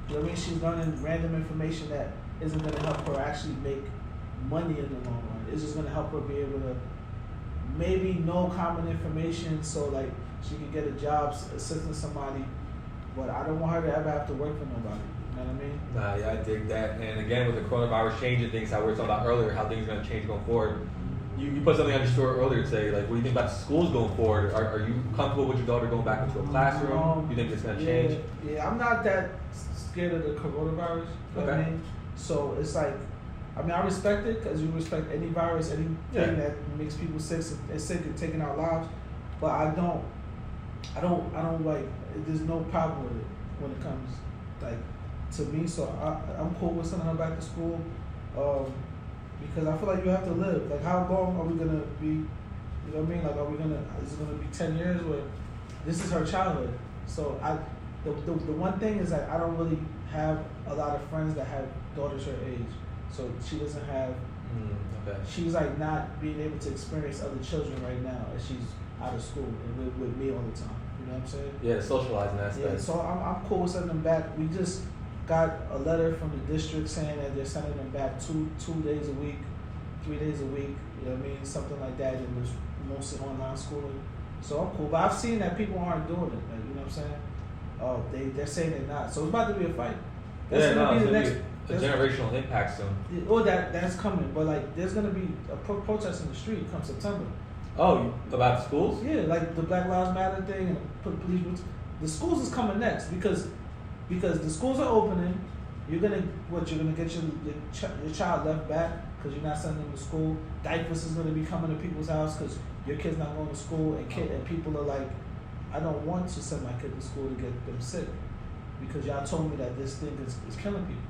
You know what I mean? She's learning random information that isn't going to help her actually make money in the long run. It's just going to help her be able to maybe know common information so like she can get a job assisting somebody. But I don't want her to ever have to work for nobody. You know what I mean? Nah, yeah, I dig that. And again, with the coronavirus changing things, how we were talking about earlier, how things are going to change going forward. You put something on your story earlier today, like, what do you think about schools going forward? Are you comfortable with your daughter going back into a classroom? You think it's going to change? Yeah, I'm not that scared of the coronavirus. You know what I mean? So it's like, I mean, I respect it because you respect any virus, anything that makes people sick and taking our lives. But I don't like, there's no problem with it when it comes, like, to me. So I'm cool with sending her back to school. Because I feel like you have to live. Like, how long are we gonna be? You know what I mean? Like, is it gonna be 10 years where this is her childhood? So the one thing is that I don't really have a lot of friends that have daughters her age. So she doesn't have. She's like not being able to experience other children right now as she's out of school and with me all the time. You know what I'm saying? Yeah, socializing aspect. Yeah, so I'm cool with sending them back. We just got a letter from the district saying that they're sending them back two days a week, 3 days a week, you know what I mean? Something like that. It was mostly online schooling. So I'm cool. But I've seen that people aren't doing it, like, you know what I'm saying? They're saying they're not. So it's about to be a fight. That's gonna be the next a generational impact soon. Oh, that's coming. But like there's gonna be a protest in the street come September. Oh, about the schools? Yeah, like the Black Lives Matter thing and put police. The schools is coming next because the schools are opening. You're gonna get your child left back because you're not sending them to school. Diapers is gonna be coming to people's house because your kid's not going to school, and people are like, I don't want to send my kid to school to get them sick because y'all told me that this thing is killing people.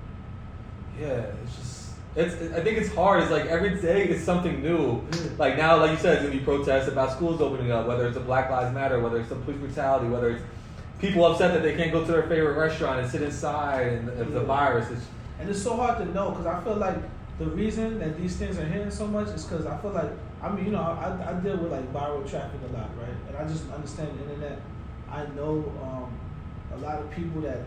Yeah, I think it's hard. It's like every day is something new. Like now, like you said, it's gonna be protests about schools opening up, whether it's the Black Lives Matter, whether it's the police brutality, whether it's people upset that they can't go to their favorite restaurant and sit inside and the virus. And it's so hard to know because I feel like the reason that these things are hitting so much is because I feel like, I mean, you know, I deal with like viral traffic a lot, right? And I just understand the internet. I know a lot of people that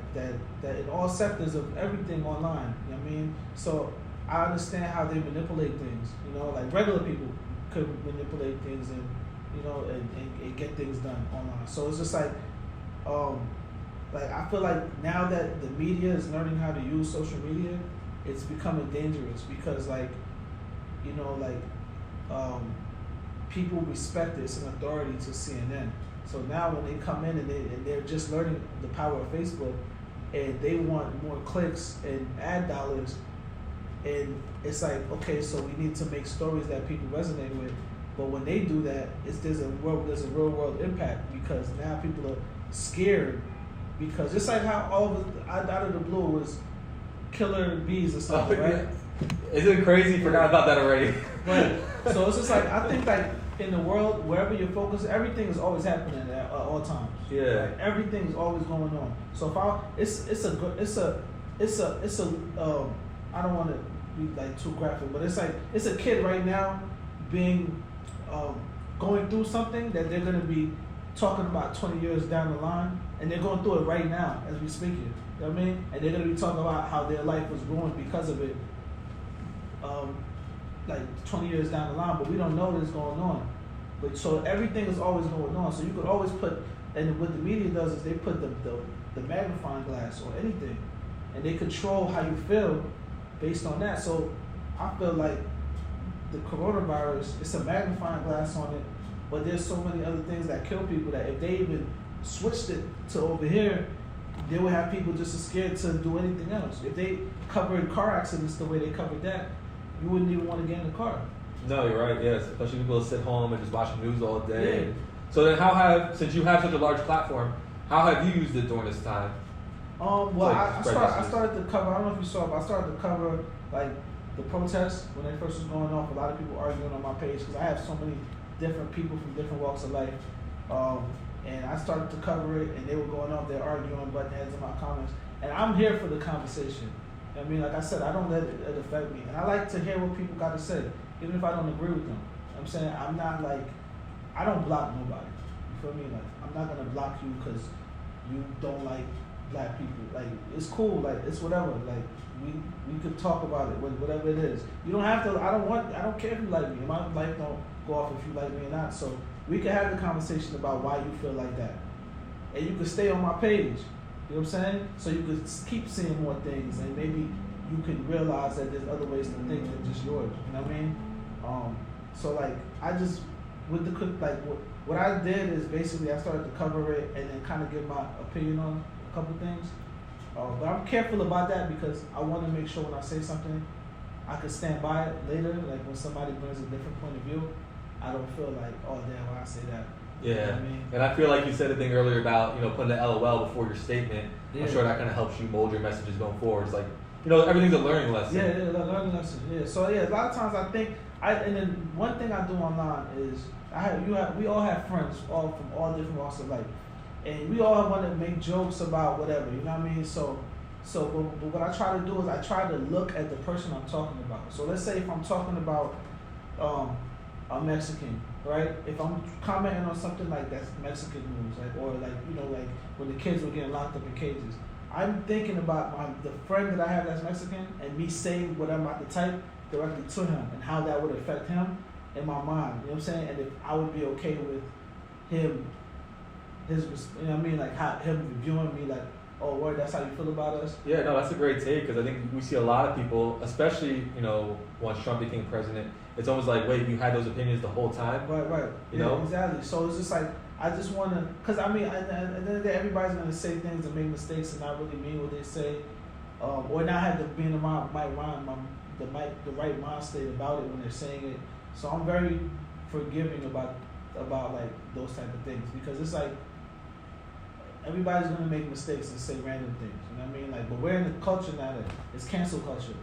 in all sectors of everything online, you know what I mean? So I understand how they manipulate things, you know, like regular people could manipulate things and, you know, and get things done online. So it's just like I feel like now that the media is learning how to use social media, it's becoming dangerous because like, you know, like people respect it. It's an authority to CNN. So now when they come in and they're just learning the power of Facebook and they want more clicks and ad dollars, and it's like, okay, so we need to make stories that people resonate with. But when they do that, there's a real world impact because now people are scared because just like how all of it out of the blue was killer bees or something, right? Isn't it crazy? Forgot about that already. Right. So it's just like I think like in the world, wherever you're focused, everything is always happening at all times. Yeah. Like, everything is always going on. So I don't want to be like too graphic, but it's a kid right now being going through something that they're gonna be talking about 20 years down the line, and they're going through it right now as we speak here. You know what I mean? And they're gonna be talking about how their life was ruined because of it, like 20 years down the line. But we don't know what's going on. But so everything is always going on. So you could always put, and what the media does is they put the magnifying glass on anything, and they control how you feel based on that. So I feel like the coronavirus, it's a magnifying glass on it, but there's so many other things that kill people that if they even switched it to over here, they would have people just as scared to do anything else. If they covered car accidents the way they covered that, you wouldn't even want to get in the car. No, you're right. Yes, especially people that sit home and just watch the news all day. Yeah. So then, since you have such a large platform, how have you used it during this time? Well, I started to cover. I don't know if you saw, but I started to cover like the protests when they first was going off. A lot of people arguing on my page because I have so many different people from different walks of life, and I started to cover it, and they were going off. They're arguing, butting heads in my comments, and I'm here for the conversation. I mean, like I said, I don't let it affect me, and I like to hear what people got to say, even if I don't agree with them. I'm saying I'm not like, I don't block nobody. You feel me? Like I'm not gonna block you because you don't like black people. Like it's cool. Like it's whatever. Like we could talk about it, whatever it is. You don't have to. I don't care if you like me. My life don't go off if you like me or not. So we can have the conversation about why you feel like that, and you can stay on my page. You know what I'm saying? So you could keep seeing more things, and maybe you can realize that there's other ways to think than just yours. You know what I mean? So like I just with the what I did is basically I started to cover it and then kind of give my opinion on a couple things. But I'm careful about that because I want to make sure when I say something, I can stand by it later. Like when somebody brings a different point of view, I don't feel like, oh damn, why I say that. Yeah, you know what I mean? And I feel like you said a thing earlier about putting the LOL before your statement. Yeah. I'm sure that kind of helps you mold your messages going forward. It's like everything's a learning lesson. Yeah, learning lesson. Yeah, so yeah, a lot of times I think and then one thing I do online is we all have friends all from all different walks of life, and we all want to make jokes about whatever. You know what I mean? But what I try to do is I try to look at the person I'm talking about. So let's say if I'm talking about a Mexican, right? If I'm commenting on something like that's Mexican news, like or like like when the kids were getting locked up in cages, I'm thinking about the friend that I have that's Mexican and me saying what I'm about to type directly to him and how that would affect him in my mind. You know what I'm saying? And if I would be okay with him, you know what I mean? Like how him reviewing me like, oh, word, that's how you feel about us? Yeah, no, that's a great take because I think we see a lot of people, especially, once Trump became president, it's almost like, wait, you had those opinions the whole time? Right. You know? Exactly. So it's just like, I just want to, because I mean, at the end of the day, everybody's going to say things and make mistakes and not really mean what they say, or not have to be in the right mind state about it when they're saying it. So I'm very forgiving about like those type of things because it's like, everybody's gonna make mistakes and say random things. You know what I mean? Like, but we're in a culture now that it's cancel culture.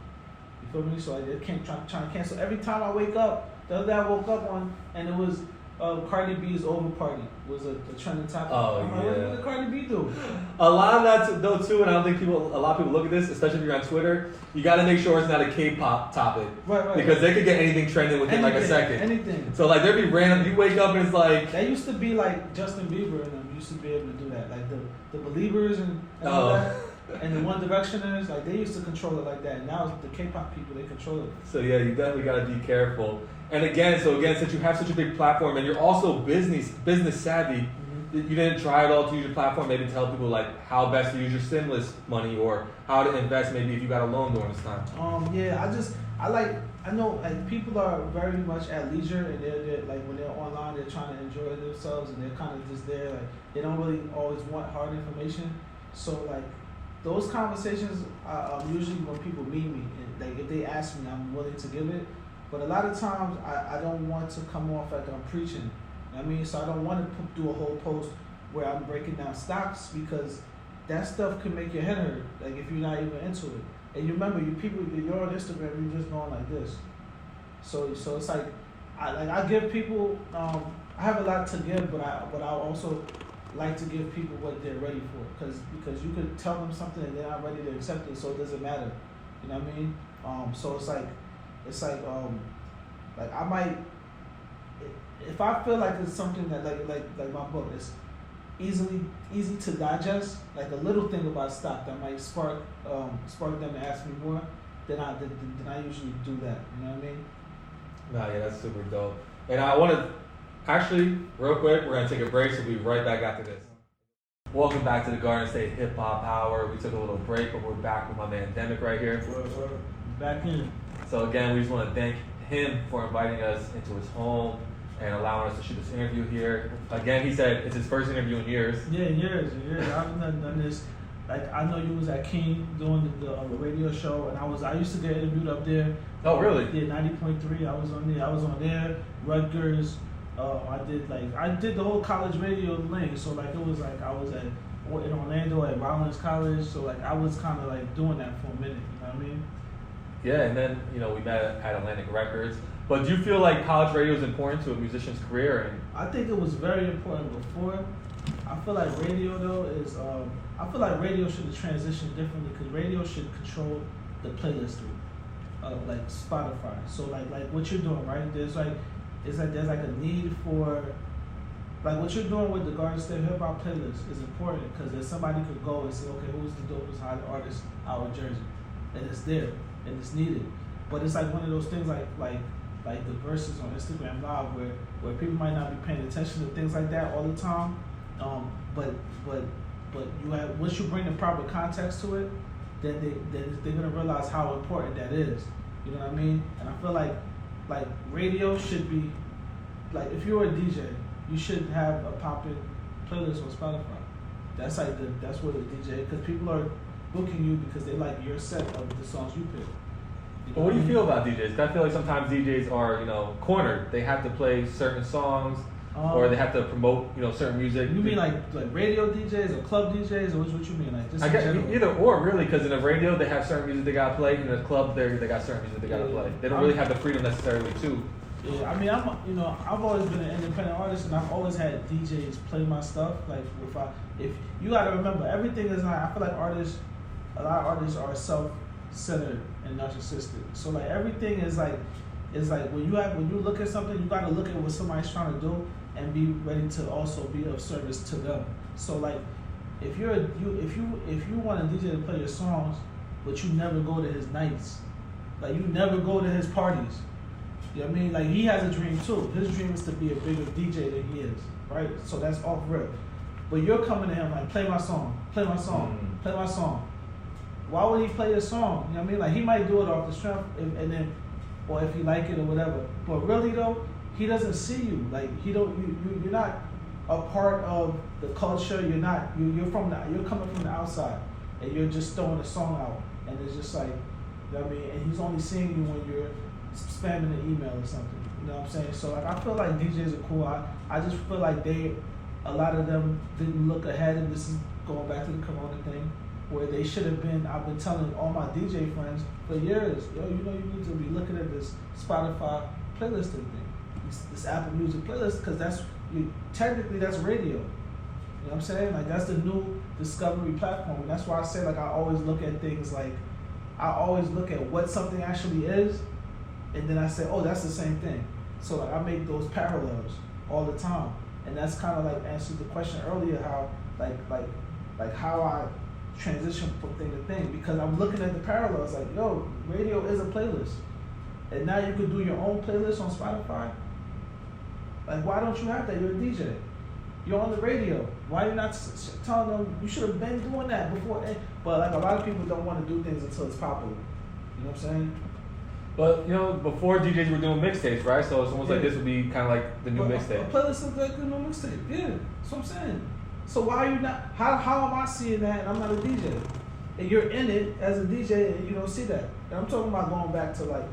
You feel me? So like, they can't try to cancel. Every time I wake up, the other day I woke up on and it was Cardi B's over party was a trending topic. Oh I'm like, yeah. What did Cardi B do? A lot of that though too, and I don't think a lot of people look at this, especially if you're on Twitter. You got to make sure it's not a K-pop topic, right? Because they could get anything trending within like a second. Anything. So like there'd be random. You wake up and it's like that used to be like Justin Bieber and them used to be able to do that, like the Believers and all that. And the One Directioners, like they used to control it like that. And now the K-pop people, they control it. So yeah, you definitely got to be careful. And again, since you have such a big platform and you're also business savvy, you didn't try at all to use your platform, maybe tell people like how best to use your stimulus money or how to invest, maybe if you got a loan during this time. I know like people are very much at leisure and they're like when they're online, they're trying to enjoy themselves and they're kind of just there. Like they don't really always want hard information. So like those conversations usually when people meet me and like if they ask me, I'm willing to give it. But a lot of times I don't want to come off like I'm preaching. You know what I mean? So I don't want to do a whole post where I'm breaking down stocks because that stuff can make your head hurt. Like if you're not even into it. And you remember, you're on Instagram, you're just going like this. So it's like I give people. I have a lot to give, but I also like to give people what they're ready for, because you could tell them something and they're not ready to accept it, so it doesn't matter. You know what I mean? So it's like I might, if I feel like it's something that like my book is easy to digest, like a little thing about stock that might spark them to ask me more, then I usually do that. You know what I mean? Nah, yeah, that's super dope. And I want to actually, real quick, we're gonna take a break, so we'll be right back after this. Welcome back to the Garden State Hip Hop Hour. We took a little break, but we're back with my man Demic right here. Back in. So again, we just want to thank him for inviting us into his home and allowing us to shoot this interview here. Again, he said it's his first interview in years. Yeah, years. I've done this. Like, I know you was at King doing the radio show, and I used to get interviewed up there. Oh, really? Yeah, 90.3. I was on there. Rutgers. I did the whole college radio lane. So like it was like I was in Orlando at Rollins College. So like I was kind of like doing that for a minute. You know what I mean? Yeah, and then we met at Atlantic Records. But do you feel like college radio is important to a musician's career? And I think it was very important before. I feel like radio though is. I feel like radio should have transitioned differently, because radio should control the playlist like Spotify. So like what you're doing, right? There's like a need for, like what you're doing with the Garden State Hip Hop playlist is important, because if somebody could go and say, okay, who's the dopest artist out of Jersey, and it's there and it's needed. But it's like one of those things like the Verzuz on Instagram Live where people might not be paying attention to things like that all the time. But you have, once you bring the proper context to it, then they're gonna realize how important that is. You know what I mean? And I feel like radio should be, like, if you're a DJ, you should have a popping playlist on Spotify. That's that's where the DJ, because people are booking you because they like your set of the songs you pick. But what do you feel about DJs? 'Cause I feel like sometimes DJs are, cornered. They have to play certain songs, or they have to promote, certain music. You mean like radio DJs or club DJs, or what you mean? Like just I guess general? either or, really, because in the radio they have certain music they gotta play, and in the club they got certain music they gotta play. They don't really have the freedom necessarily to. Yeah, I mean, I've always been an independent artist, and I've always had DJs play my stuff. Like if you gotta remember, everything is not. I feel like a lot of artists are self-centered and narcissistic. So like everything is like when you look at something, you gotta look at what somebody's trying to do and be ready to also be of service to them. So like if you want a DJ to play your songs, but you never go to his nights, like you never go to his parties. You know what I mean? Like he has a dream too. His dream is to be a bigger DJ than he is, right? So that's off rip. But you're coming to him like, play my song, play my song, play my song. Why would he play your song? You know what I mean? Like he might do it off the strength, and then, or if he like it or whatever. But really though, he doesn't see you. Like you're not a part of the culture. You're coming from the outside, and you're just throwing a song out, and it's just like, you know what I mean? And he's only seeing you when you're spamming an email or something. You know what I'm saying? So like I feel like DJs are cool. I just feel like a lot of them didn't look ahead, and this is going back to the Corona thing, where they should have been. I've been telling all my DJ friends for years, you need to be looking at this Spotify playlisting thing, this Apple Music playlist, because technically that's radio. You know what I'm saying? Like that's the new discovery platform, and that's why I say like I always look at things like I always look at what something actually is, and then I say, oh, that's the same thing. So like I make those parallels all the time, and that's kind of like answered the question earlier, how like how I transition from thing to thing, because I'm looking at the parallels like, yo, radio is a playlist, and now you could do your own playlist on Spotify. Like, why don't you have that? You're a DJ. You're on the radio. Why are you not telling them you should have been doing that before? But like a lot of people don't want to do things until it's popular. You know what I'm saying? But before DJs were doing mixtapes, right? So it's almost like this would be kind of like the new mixtape. A playlist is like the new mixtape. Yeah, that's what I'm saying. So why are you not? How am I seeing that? And I'm not a DJ, and you're in it as a DJ, and you don't see that. And I'm talking about going back to like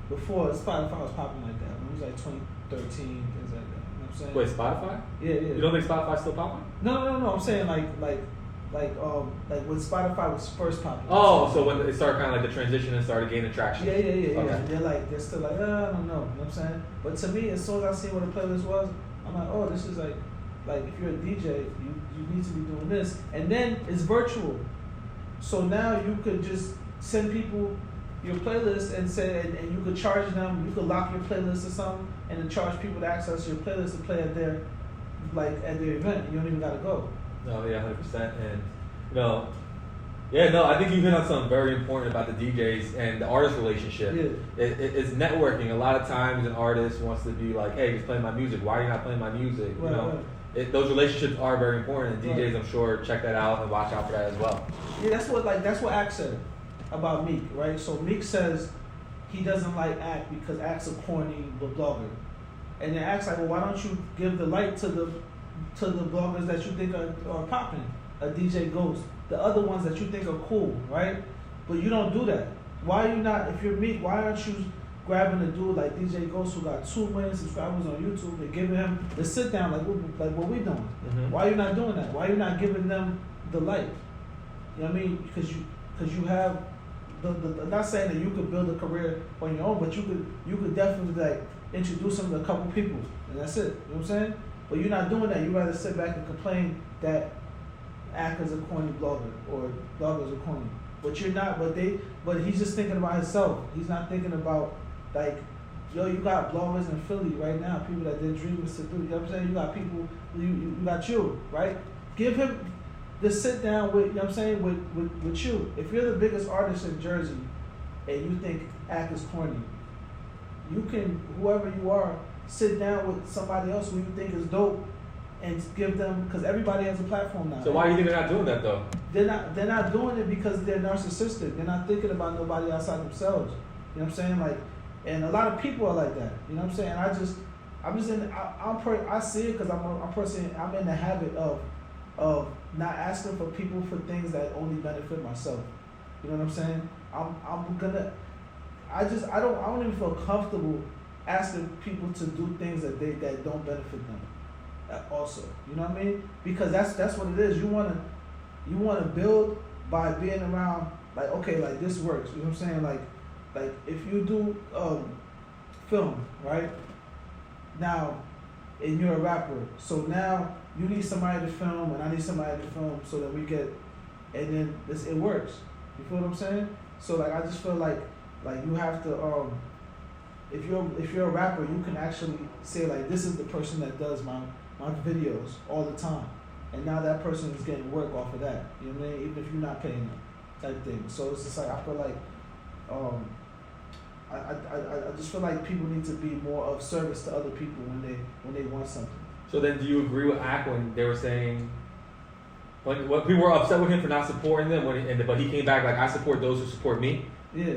before Spotify was popping like that. When it was like 2013, things like that. You know what I'm saying? Wait, Spotify? Yeah. You don't think Spotify's still popping? No. I'm saying like like when Spotify was first popular. Oh, so when it started kind of like the transition and started gaining traction. Yeah. Okay. And they're still like, I don't know. You know what I'm saying? But to me, as soon as I see what a playlist was, I'm like, oh, this is like if you're a DJ, you need to be doing this. And then it's virtual. So now you could just send people your playlist and say, and you could charge them, you could lock your playlist or something, and then charge people to access your playlist to play at their event. You don't even gotta go. No, yeah, 100%. And I think you hit on something very important about the DJs and the artist relationship. Yeah. It's networking. A lot of times an artist wants to be like, hey, just play my music. Why are you not playing my music? Right, you know, those relationships are very important, and DJs, I'm sure, check that out and watch out for that as well. Yeah, that's what Ak said about Meek, right? So Meek says he doesn't like Ak because Ak's a corny blogger, and then Ak's like, well, why don't you give the light to the bloggers that you think are popping, a DJ Ghost, the other ones that you think are cool, right? But you don't do that. Why are you not? If you're Meek, why aren't you grabbing a dude like DJ Ghost who got 2 million subscribers on YouTube and giving him the sit down like what we doing? Mm-hmm. Why are you not doing that? Why are you not giving them the light? You know what I mean? Because you have I'm not saying that you could build a career on your own, but you could definitely like introduce them to a couple people, and that's it. You know what I'm saying? But you're not doing that. You rather sit back and complain that actors are corny blogger or bloggers are corny. But you're not. But he's just thinking about himself. He's not thinking about like, yo, you got bloggers in Philly right now, people that their dream is to do. You know what I'm saying? You got people. You got you, right? Give him the sit down with. You know what I'm saying? With you. If you're the biggest artist in Jersey, and you think Ak is corny, you can, whoever you are, sit down with somebody else who you think is dope and give them, because everybody has a platform now. So why do you think they're not doing that though? They're not doing it because they're narcissistic. They're not thinking about nobody outside themselves. You know what I'm saying? Like, and a lot of people are like that. You know what I'm saying? I see it because I'm in the habit of not asking for people for things that only benefit myself. You know what I'm saying? I don't even feel comfortable asking people to do things that don't benefit them. Also, you know what I mean? Because that's what it is. You wanna build by being around, like, okay, like this works. You know what I'm saying? Like if you do film, right? Now, and you're a rapper, so now you need somebody to film, and I need somebody to film, so that we get, and then it works. You feel what I'm saying? So like I just feel like you have to if you're a rapper, you can actually say like, this is the person that does my videos all the time, and now that person is getting work off of that. You know what I mean? Even if you're not paying them, type thing. So it's just like I feel like I just feel like people need to be more of service to other people when they want something. So then, do you agree with Ak when they were saying, when people were upset with him for not supporting them, but he came back like, I support those who support me? Yeah.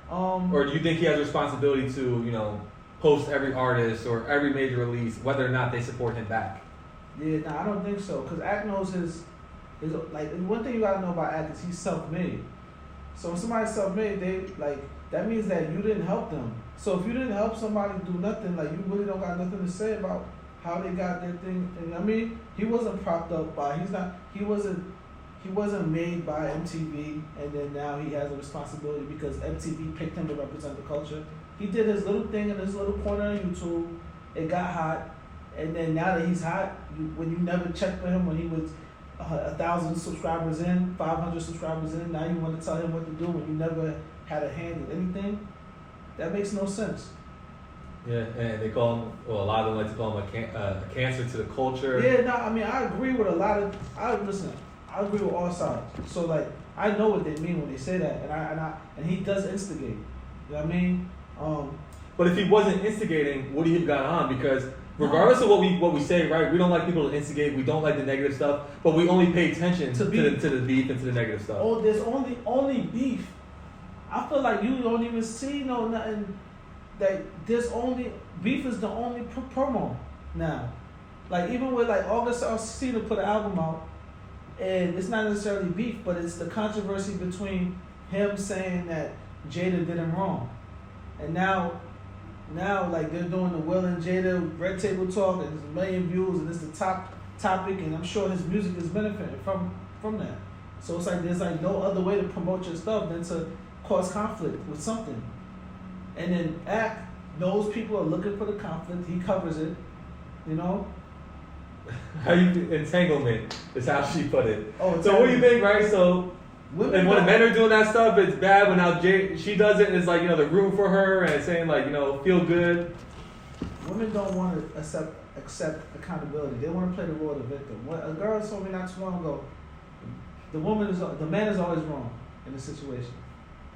Or do you think he has a responsibility to, post every artist or every major release, whether or not they support him back? Yeah, I don't think so. Because Ak knows his like, one thing you gotta know about Ak is he's self-made. So when somebody's self-made, that means that you didn't help them. So if you didn't help somebody do nothing, like, you really don't got nothing to say about how they got their thing. And I mean, he wasn't propped up by, he wasn't made by MTV, and then now he has a responsibility because MTV picked him to represent the culture. He did his little thing in his little corner on YouTube. It got hot, and then now that he's hot, when you never checked for him when he was 1,000 subscribers in, 500 subscribers in, now you want to tell him what to do when you never had a hand in anything? That makes no sense. Yeah, and they call him, well, a lot of them like to call him a cancer to the culture. Yeah, no, I mean, I agree with a lot of, I agree with all sides. So like, I know what they mean when they say that, and he does instigate. You know what I mean? But if he wasn't instigating, would he have gone on? Because regardless of what we say, right? We don't like people to instigate. We don't like the negative stuff, but we only pay attention to the beef and to the negative stuff. Oh, there's only beef. I feel like you don't even see nothing. That there's only beef is the only promo now. Like, even with like August Alsina put an album out, and it's not necessarily beef, but it's the controversy between him saying that Jada did him wrong, and now like they're doing the Will and Jada Red Table Talk, and there's 1 million views, and it's the top topic, and I'm sure his music is benefiting from from that. So it's like there's like no other way to promote your stuff than to cause conflict with something. And then Act knows people are looking for the conflict. He covers it, you know. How you entanglement is how she put it. Oh, so what do you think, right? So and when men are doing that stuff, it's bad. When now she does it, it's like, you know, they're rooting for her and saying like, you know, feel good. Women don't want to accept accountability. They want to play the role of the victim. What a girl told me not too long ago, the man is always wrong in the situation,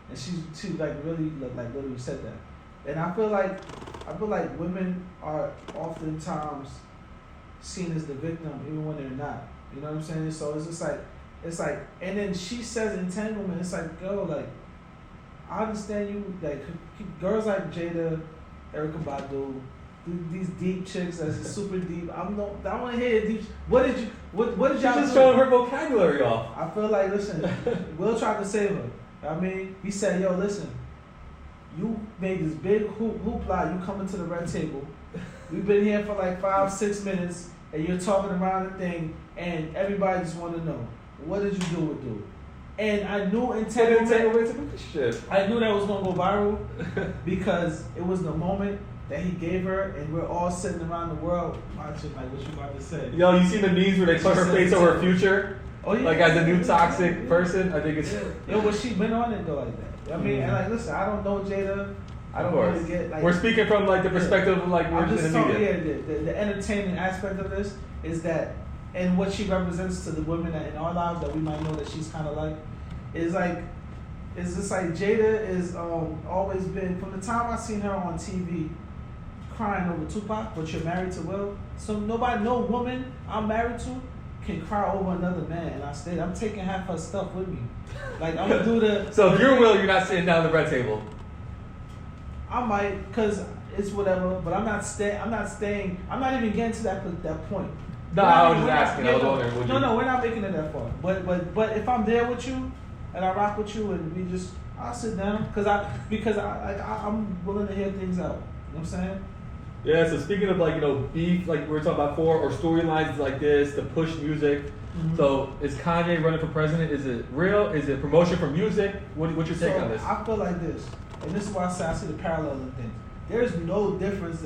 and she like really literally said that. And I feel like women are oftentimes seen as the victim even when they're not. You know what I'm saying? So it's just like, and then she says entanglement. It's like, girl, like, I understand you, like, girls like Jada, Erykah Badu, these deep chicks that's super deep. I want to hear deep. What did y'all just do? showing her vocabulary off. I feel like, listen, Will tried to save her. I mean, he said, yo, listen, you made this big hoopla. You coming to the red table. We've been here for like 5-6 minutes, and you're talking around the thing, and everybody just want to know, what did you do with dude? And I knew entanglement. I knew that was gonna go viral because it was the moment that he gave her, and we're all sitting around the world watching like what you about to say. Yo, you seen the memes where they put her face over her future? Oh yeah. Like as a new toxic person, I think it's. Yo, but she went on it though like that. I mean, and like, listen, I don't know Jada. I don't really get like. We're speaking from like the perspective of like we're just in the media. The entertainment aspect of this is that, and what she represents to the women that in our lives that we might know that she's kind of like, is like, it's just like Jada is always been, from the time I seen her on TV crying over Tupac, but you're married to Will. So no woman I'm married to can cry over another man, and I'm taking half her stuff with me. Like, I'm gonna do the. So if you're Will, you're not sitting down at the red table. I might, cause it's whatever, but I'm not staying. I'm not even getting to that point. No, I was just asking. I was wondering. No, we're not making it that far. But if I'm there with you, and I rock with you, and I'll sit down, because I'm willing to hear things out. You know what I'm saying? Yeah. So speaking of like, you know, beef, like we were talking about before, or storylines like this to push music. Mm-hmm. So is Kanye running for president? Is it real? Is it promotion for music? What's your take on this? I feel like this, and this is why I see the parallel in things. There's no difference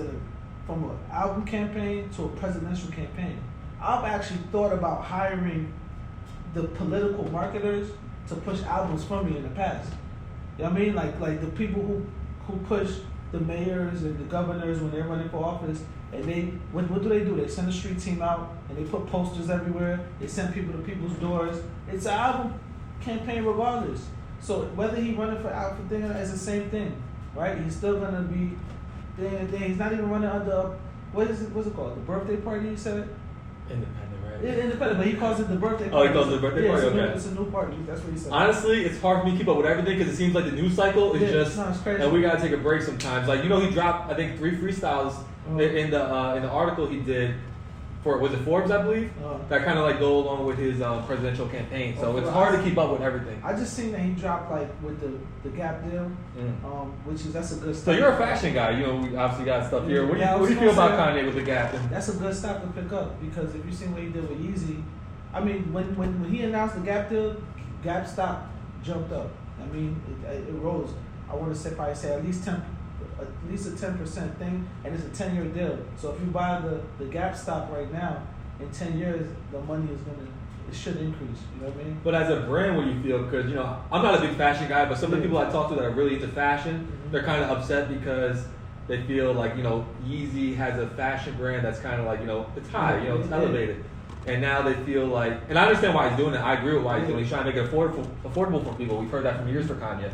from an album campaign to a presidential campaign. I've actually thought about hiring the political marketers to push albums for me in the past. You know what I mean? Like the people who push the mayors and the governors when they're running for office, and what do? They send a street team out and they put posters everywhere. They send people to people's doors. It's an album campaign regardless. So whether he running for thing, it's the same thing, right? He's still gonna be he's not even running under what's it called? The birthday party, you said? Independent, right? Yeah, independent, but he calls it the birthday party. Oh, he calls it the birthday party? Okay. It's a new party. That's what he said. Honestly, it's hard for me to keep up with everything because it seems like the news cycle is it's crazy. And we gotta take a break sometimes. Like, you know, he dropped, I think, 3 freestyles in the article he did for, was it Forbes, I believe? That kind of like go along with his presidential campaign. So it's hard to keep up with everything. I just seen that he dropped like with the Gap deal, that's a good stuff. So you're a fashion guy. You know, we obviously got stuff here. What do you feel about Kanye with the Gap? That's a good stuff to pick up because if you seen what he did with Yeezy, I mean, when he announced the Gap deal, Gap stock jumped up. I mean, it rose. I want to probably say at least a 10% thing, and it's a 10-year deal. So if you buy the Gap stock right now, in 10 years, the money it should increase. You know what I mean? But as a brand, what do you feel? Because, you know, I'm not a big fashion guy, but some of the people I talk to that are really into fashion, they're kind of upset because they feel like, you know, Yeezy has a fashion brand that's kind of like, you know, it's high, you know, it's elevated. And now they feel like, and I understand why he's doing it. I agree with why he's doing it. He's trying to make it affordable for people. We've heard that for years for Kanye.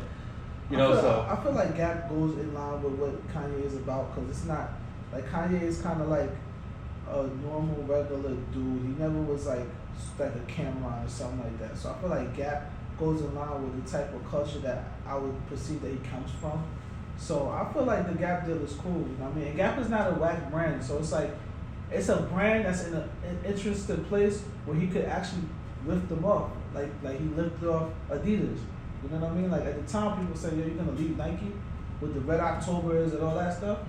I feel like Gap goes in line with what Kanye is about because it's not like Kanye is kind of like a normal regular dude. He never was like a Cameron or something like that. So I feel like Gap goes in line with the type of culture that I would perceive that he comes from. So I feel like the Gap deal is cool. You know what I mean? And Gap is not a whack brand, so it's like it's a brand that's in an interesting place where he could actually lift them up, like he lifted off Adidas. You know what I mean? Like at the time, people say, "Yo, you're gonna leave Nike with the Red Octobers and all that stuff."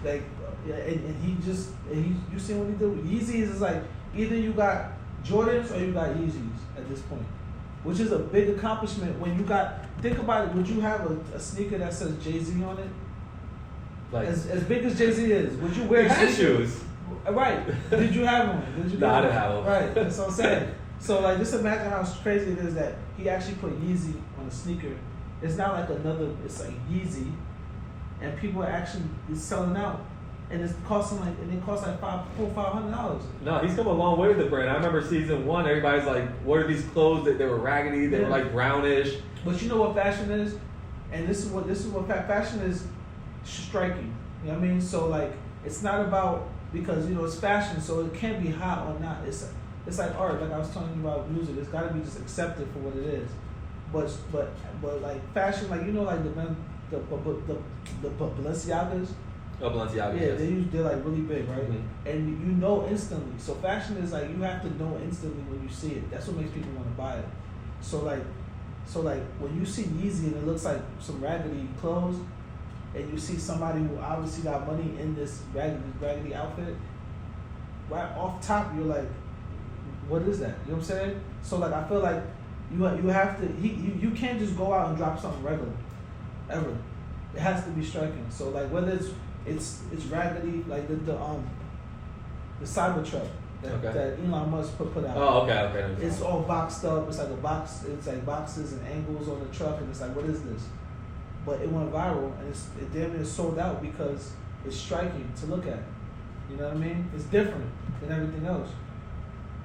Like, and you seen what he did with Yeezy? Is like either you got Jordans or you got Yeezys at this point, which is a big accomplishment. When you got, think about it, would you have a sneaker that says Jay-Z on it? Like as big as Jay-Z is, would you wear shoes? Right. Did you have one? Did you No, I didn't have one. Right. That's what I'm saying. So like, just imagine how crazy it is that he actually put Yeezy on a sneaker. It's not like another. It's like Yeezy, and people are actually selling out, and it's costing like, and it costs like $500. No, he's come a long way with the brand. I remember season 1, everybody's like, "What are these clothes that they were raggedy? They were like brownish." But you know what fashion is, and this is what fashion is, striking. You know what I mean? So like, it's not about, because you know it's fashion, so it can't be hot or not. It's like art, like I was telling you about music. It's got to be just accepted for what it is. But like fashion, like you know, like the Balenciagas. Oh, Balenciaga. Yeah, Yes. they're like really big, right? Mm-hmm. And you know instantly. So fashion is like, you have to know instantly when you see it. That's what makes people want to buy it. So like when you see Yeezy and it looks like some raggedy clothes, and you see somebody who obviously got money in this raggedy outfit, right off top you're like, what is that? You know what I'm saying? So like, I feel like you have to, you can't just go out and drop something regular, ever. It has to be striking. So like, whether it's raggedy, like the Cybertruck that Elon Musk put out. Oh, okay. It's all boxed up. It's like a box. It's like boxes and angles on the truck, and it's like, what is this? But it went viral, and it damn near sold out because it's striking to look at. You know what I mean? It's different than everything else.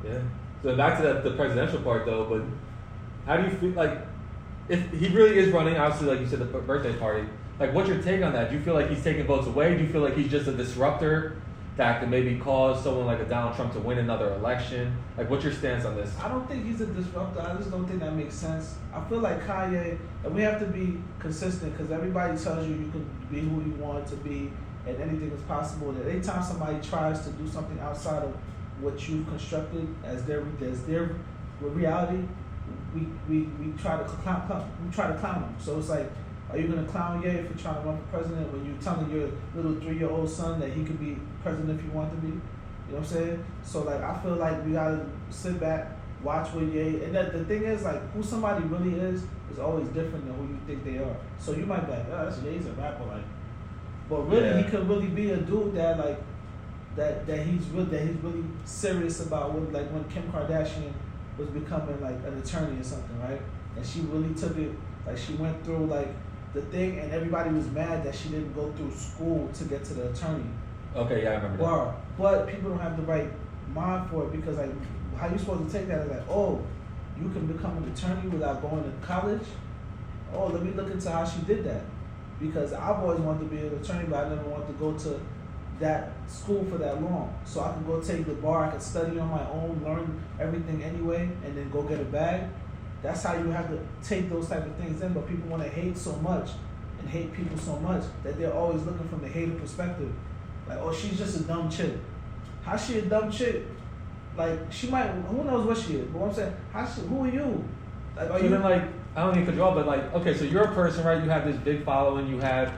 Yeah. So back to the presidential part though, but how do you feel, like, if he really is running, obviously like you said, the birthday party, like what's your take on that? Do you feel like he's taking votes away? Do you feel like he's just a disruptor that could maybe cause someone like a Donald Trump to win another election? Like, what's your stance on this? I don't think he's a disruptor. I just don't think that makes sense. I feel like Kanye, and we have to be consistent, because everybody tells you can be who you want to be and anything is possible. That anytime somebody tries to do something outside of what you've constructed as their reality, we try to clown them. So it's like, are you gonna clown Ye for trying to run for president when you're telling your little 3-year-old son that he could be president if you want to be? You know what I'm saying? So like, I feel like we gotta sit back, watch what Ye, and the thing is, like, who somebody really is always different than who you think they are. So you might be like, oh, that's Ye's a rapper, like, but really he could really be a dude that like that he's really serious about what, like when Kim Kardashian was becoming like an attorney or something, right? And she really took it, like she went through like the thing, and everybody was mad that she didn't go through school to get to the attorney. Okay, yeah, I remember that. But people don't have the right mind for it, because like, how you supposed to take that as like, oh, you can become an attorney without going to college? Oh, let me look into how she did that. Because I've always wanted to be an attorney, but I never wanted to go to that school for that long. So I can go take the bar, I can study on my own, learn everything anyway, and then go get a bag. That's how you have to take those type of things in. But people want to hate so much and hate people so much that they're always looking from the hater perspective. Like, oh, she's just a dumb chick. How's she a dumb chick? Like, she might, who knows what she is, but what I'm saying, who are you? Like, are so you then, like, I don't need to draw, but like, okay, so you're a person, right? You have this big following, you have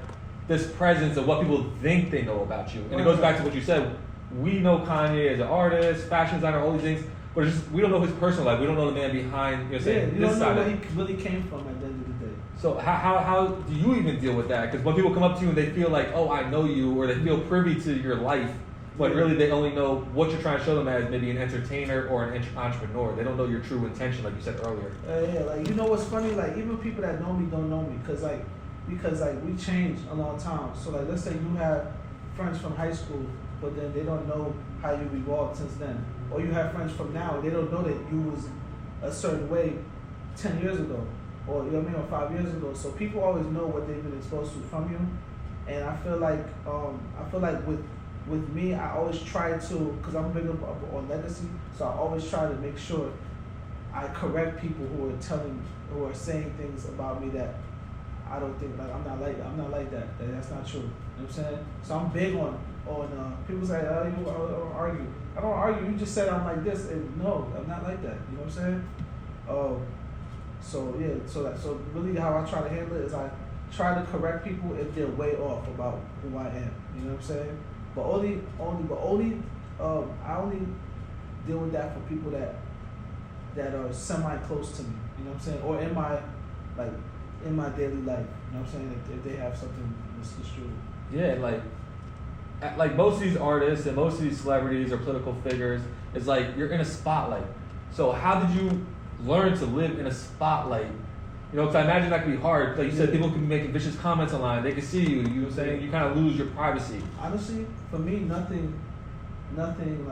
this presence of what people think they know about you. And it goes back to what you said. We know Kanye as an artist, fashion designer, all these things, but it's just, we don't know his personal life. We don't know the man behind, you know what I'm saying? You don't know where he really came from at the end of the day. So how do you even deal with that? Because when people come up to you and they feel like, oh, I know you, or they feel privy to your life, but really they only know what you're trying to show them as maybe an entertainer or an entrepreneur. They don't know your true intention, like you said earlier. Yeah, like, you know what's funny? Like, even people that know me don't know me, because we changed a long time. So like, let's say you have friends from high school, but then they don't know how you evolved since then. Or you have friends from now, they don't know that you was a certain way 10 years ago, or you know what I mean, or 5 years ago. So people always know what they've been exposed to from you. And I feel like with me, I always try to, because I'm big up on legacy, so I always try to make sure I correct people who are saying things about me that I don't think, like, I'm not like that. That's not true. You know what I'm saying? So I'm big on people say, oh, you don't argue. I don't argue. You just said I'm like this. And no, I'm not like that. You know what I'm saying? So yeah. So really, how I try to handle it is I try to correct people if they're way off about who I am. You know what I'm saying? But I only deal with that for people that that are semi close to me. You know what I'm saying? Or in my daily life. You know what I'm saying? If they have something misconstrued. Yeah, like most of these artists and most of these celebrities or political figures, it's like you're in a spotlight. So how did you learn to live in a spotlight? You know, because I imagine that could be hard. Like you said, people can be making vicious comments online. They can see you. You know what I'm saying? You kind of lose your privacy. Honestly, for me, nothing nothing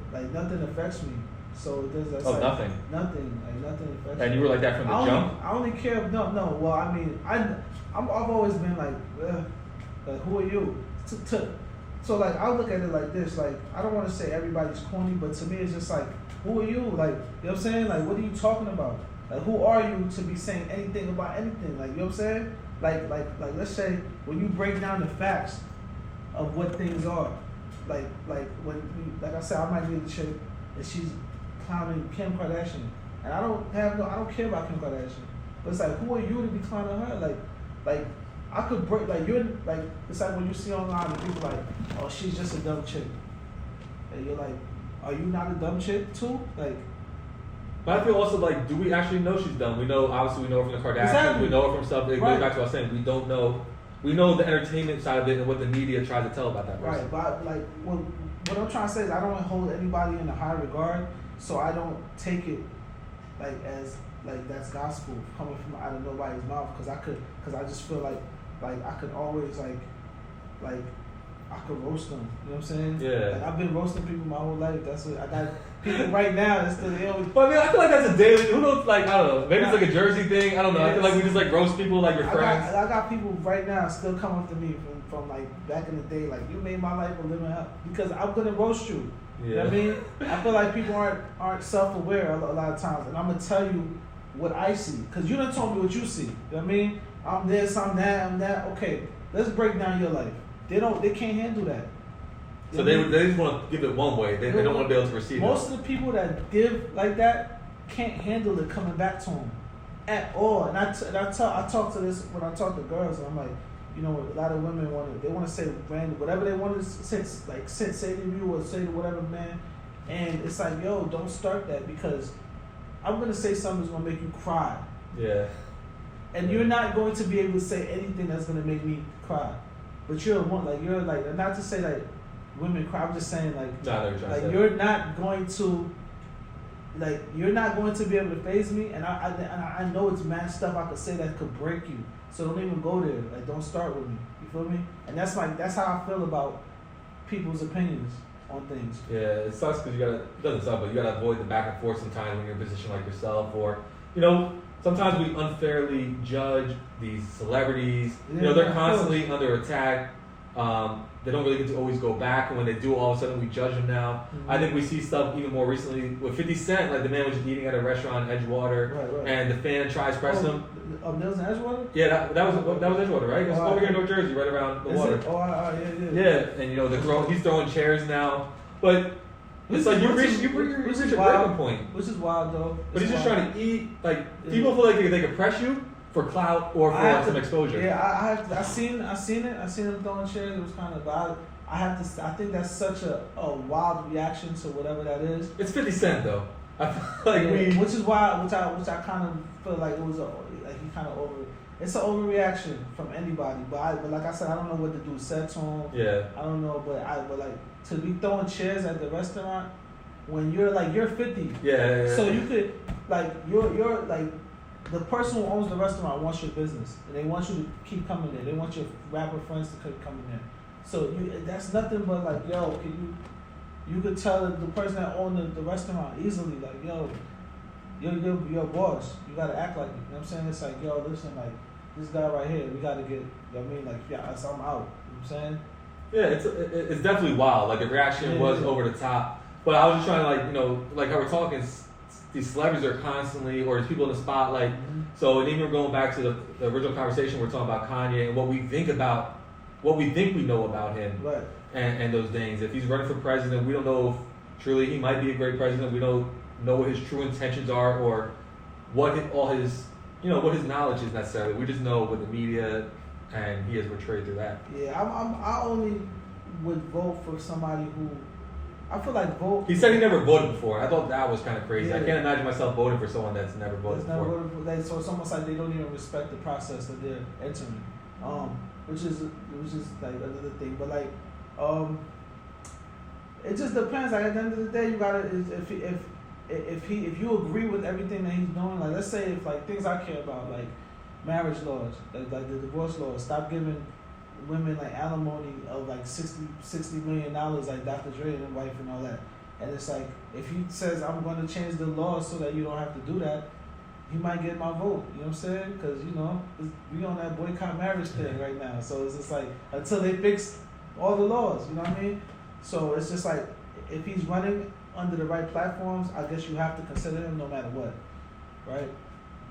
affects me. So there's nothing. Nothing affects me. And you were like that from the jump? I only care. No. Well, I mean, I've always been like, who are you? So like, I look at it like this. Like, I don't want to say everybody's corny, but to me, it's just like, who are you? Like, you know what I'm saying? Like, what are you talking about? Like, who are you to be saying anything about anything? Like, you know what I'm saying? Like, let's say when you break down the facts of what things are, like like I said, I might be the chick that she's clowning Kim Kardashian, and I don't care about Kim Kardashian. But it's like, who are you to be clowning her? Like I could break, like, you're like, it's like when you see online and people like, oh, she's just a dumb chick, and you're like, are you not a dumb chick too? Like. But I feel also like, do we actually know she's dumb? We know, obviously, we know her from the Kardashians. Exactly. We know her from stuff. It goes back to what I was saying. We don't know. We know the entertainment side of it and what the media tries to tell about that person. Right, but like, what I'm trying to say is I don't hold anybody in a high regard, so I don't take it like as like that's gospel coming from out of nobody's mouth, because I just feel like I could always like I could roast them. You know what I'm saying? Yeah. Like, I've been roasting people my whole life. That's what I got. People right now that's still But I mean, I feel like that's a daily. Who knows? Like, I don't know. Maybe it's like a Jersey thing. I don't know. I feel like we just like roast people like your friends. I got people right now still coming up to me from like back in the day. Like, you made my life a living hell because I'm gonna roast you. Yeah. You know what I mean? I feel like people aren't self-aware a lot of times, and I'm gonna tell you what I see because you done told me what you see. You know what I mean? I'm this, I'm that. Okay, let's break down your life. They can't handle that. So they just want to give it one way. They don't want to be able to receive it. Most of the people that give like that can't handle it coming back to them at all. And I talk to this when I talk to girls, and I'm like, you know, a lot of women want to say random whatever they want to say to you or say to whatever man, and it's like, yo, don't start that because I'm gonna say something that's gonna make you cry. Yeah. And you're not going to be able to say anything that's gonna make me cry. But you're not to say like women cry. I'm just saying you're not going to be able to faze me, and I know it's mad stuff I could say that could break you. So don't even go there. Like, don't start with me. You feel me? And that's how I feel about people's opinions on things. Yeah, it sucks because it doesn't suck, but you gotta avoid the back and forth sometimes when you're in a position like yourself, or you know. Sometimes we unfairly judge these celebrities. Yeah, you know, they're constantly under attack. They don't really get to always go back, and when they do, all of a sudden we judge them now. Mm-hmm. I think we see stuff even more recently with 50 Cent. Like, the man was just eating at a restaurant in Edgewater, right. And the fan tries to press him. That was in Edgewater? Yeah, that was Edgewater, right? It's over here in North Jersey, right around the water. Yeah, and you know, he's throwing chairs now, but. It's like you reach a breaking point. Which is wild, though. But he's just trying to eat. Like, people feel like they can press you for clout or for some exposure. Yeah, I seen it. I seen him throwing chairs. It was kind of wild. I think that's such a wild reaction to whatever that is. It's 50 Cent though. I feel like which is why, which I kind of feel like it was he kind of over. It's an overreaction from anybody, but like I said, I don't know what the dude said to him. Yeah. I don't know, but like to be throwing chairs at the restaurant when you're 50. Yeah. So you could you're like the person who owns the restaurant wants your business and they want you to keep coming there. They want your rapper friends to keep coming there. So that's nothing but like, yo, you could tell the person that owned the restaurant easily, like, yo, you're a boss. You gotta act like it. You know what I'm saying? It's like, yo, listen, like, this guy right here, we gotta get, you know what I mean? Like, yeah, so I'm out. You know what I'm saying? Yeah, it's definitely wild. Like, the reaction was over the top. But I was just trying to, like, you know, like how we're talking, these celebrities are constantly, or there's people in the spotlight. Mm-hmm. So, and even we're going back to the original conversation, we're talking about Kanye and what we think we know about him. Right. And those things. If he's running for president, we don't know if truly he might be a great president. We don't know what his true intentions are or what his knowledge is necessarily. We just know what the media and he has portrayed through that. Yeah, I only would vote for somebody who I feel like vote. He said he never voted before. I thought that was kind of crazy. Yeah. I can't imagine myself voting for someone that's never voted before. So it's almost like they don't even respect the process that they're entering, which is like another thing. But like, it just depends. Like at the end of the day, you gotta if you agree with everything that he's doing. Like let's say if like things I care about, like marriage laws, like the divorce laws, stop giving women like alimony of like $60 million like Dr. Dre and his wife and all that. And it's like if he says I'm going to change the law so that you don't have to do that, he might get my vote. You know what I'm saying? Because we on that boycott marriage thing right now. So it's just like until they fix all the laws. You know what I mean? So it's just like if he's running under the right platforms, I guess you have to consider him no matter what, right?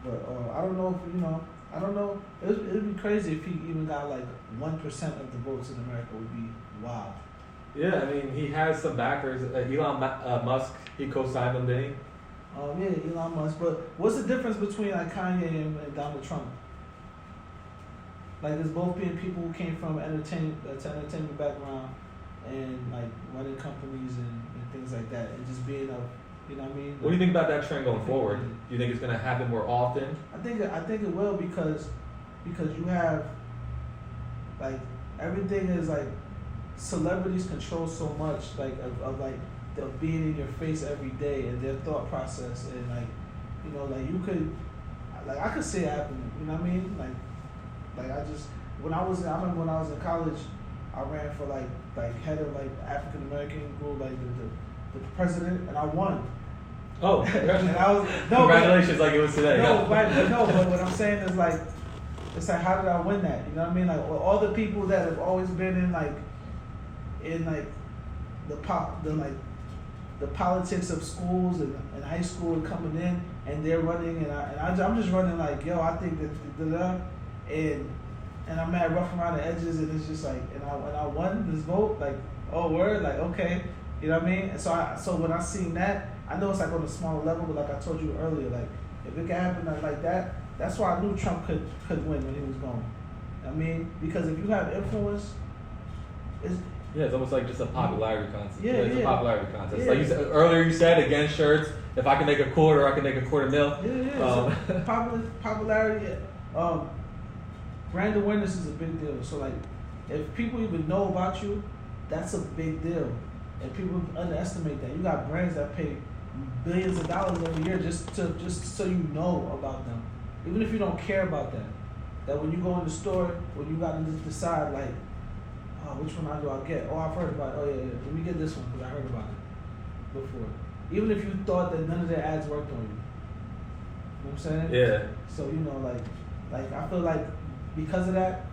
But I don't know if I don't know. It'd be crazy if he even got like 1% of the votes in America. Would be wild. Yeah, I mean, he has some backers. Elon Musk, he co-signed him, didn't he? Yeah, Elon Musk. But what's the difference between like Kanye and Donald Trump? Like, there's both being people who came from entertainment background and like running companies and things like that, and just being you know what I mean? What do you think about that trend going forward? Do you think it's going to happen more often? I think it will because you have like everything is like celebrities control so much like of like of being in your face every day and their thought process, and like like you could like I could see it happening. You know what I mean? Like I remember when I was in college, I ran for like head of like African American group, like the president, and I won. Oh, and I was, congratulations! Like it was today. But what I'm saying is like, it's like how did I win that? You know what I mean? Like all the people that have always been in the politics of schools and high school and coming in, and they're running, and I'm just running like, yo, I think that and I'm mad rough around the edges, and it's just like, and I won this vote, like, oh word, like okay, you know what I mean? And so when I seen that, I know it's like on a smaller level, but like I told you earlier, like if it can happen like that, that's why I knew Trump could win when he was going. I mean, because if you have influence, it's almost like just a popularity contest. Yeah, it's a popularity contest. Yeah. Like you said earlier, you said against shirts. If I can make a quarter, I can make $250,000. So popularity. Brand awareness is a big deal. So like, if people even know about you, that's a big deal. And people underestimate that. You got brands that pay billions of dollars every year just so you know about them, even if you don't care about them. That when you go in the store, when you got to decide like, oh, which one do I get? Oh, I've heard about it. Oh yeah, let me get this one because I heard about it before. Even if you thought that none of their ads worked on you. You know what I'm saying? Yeah. So like I feel like because of that,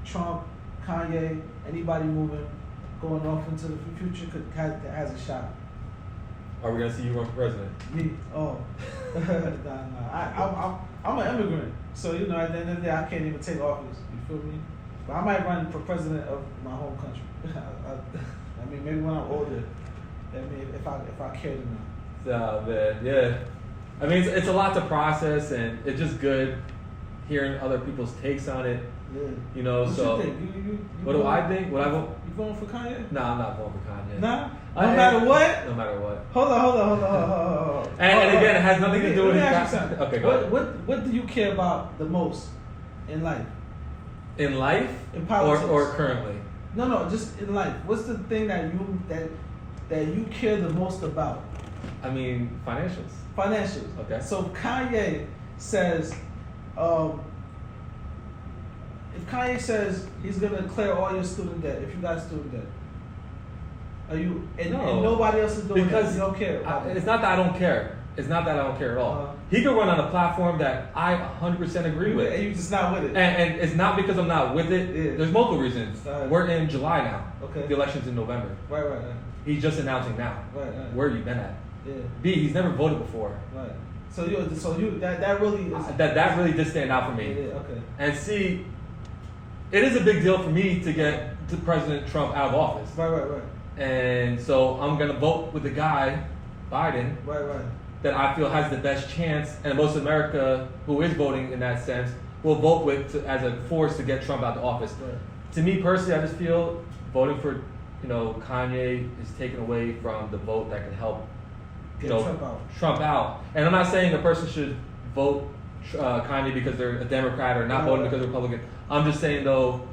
Trump, Kanye, anybody moving, going off into the future has a shot. Are we gonna see you run for president? Me? Oh, nah. I'm an immigrant, so at the end of the day, I can't even take office. You feel me? But I might run for president of my home country. I mean, maybe when I'm older. I mean, if I care enough. So man, yeah. I mean, it's a lot to process, and it's just good hearing other people's takes on it. Yeah. What So you think? You what do I think? What I vote? You going for Kanye? Nah, I'm not voting for Kanye. Nah? No matter what? No matter what. Hold on. And again, it has nothing to do with his Okay, go ahead. What do you care about the most in life? In life? In politics? Or currently? No, just in life. What's the thing that you care the most about? I mean, financials. Financials. Okay. So Kanye says, if Kanye says he's gonna clear all your student debt, if you got student debt, are you and nobody else is doing because it, you don't care? It's not that I don't care. It's not that I don't care at all. He could run on a platform that I 100% agree with. And you're just not with it. And it's not because I'm not with it. Yeah. There's multiple reasons. We're in July now. Okay. The election's in November. Right. He's just announcing now. Right. Where have you been at? Yeah. B, he's never voted before. Right. So that really is that really did stand out for me. Yeah, okay. And C, it is a big deal for me to get to President Trump out of office. Right. And so I'm gonna vote with the guy, Biden. Right. That I feel has the best chance, and most of America who is voting in that sense will vote with as a force to get Trump out of office. Right. To me personally, I just feel voting for Kanye is taken away from the vote that can help, Trump out. And I'm not saying a person should vote Kanye because they're a Democrat or not voting because they're Republican. I'm just saying though,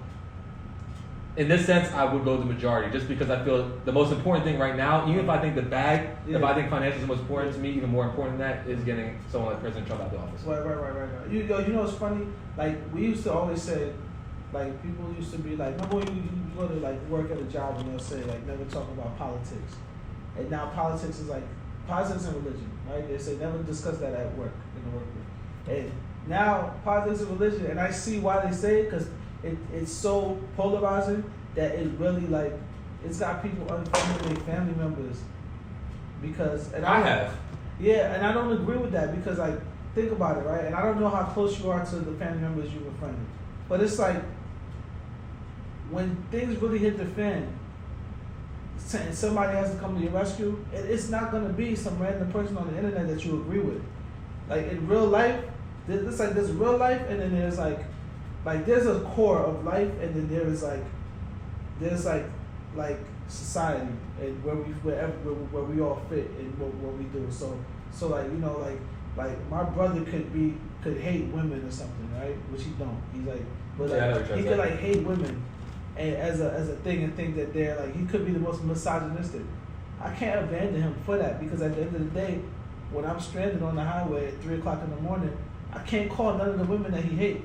in this sense, I would go the majority just because I feel the most important thing right now, even if I think the bag, if I think financial is the most important to me, even more important than that is getting someone like President Trump out of the office. Right. You know what's funny? Like, we used to always say, like, people used to be like, remember when you go to like work at a job and they'll say like never talk about politics. And now politics is like, politics and religion, right? They say never discuss that at work, in the workplace. And now politics and religion, and I see why they say it, because it's so polarizing that it really like, it's got people unfriending their family members because, and I have. Yeah, and I don't agree with that because like, think about it, right? And I don't know how close you are to the family members you befriended, but it's like, when things really hit the fan, and somebody has to come to your rescue, it's not gonna be some random person on the internet that you agree with. Like in real life, there's real life, and then there's like there's a core of life, and then there's like society, and where we all fit and what we do. So like like my brother could hate women or something, right? Which he don't. He's like, but like he could like hate women. And as a thing, and think that they're like, he could be the most misogynistic. I can't abandon him for that because at the end of the day, when I'm stranded on the highway at 3:00 in the morning, I can't call none of the women that he hates.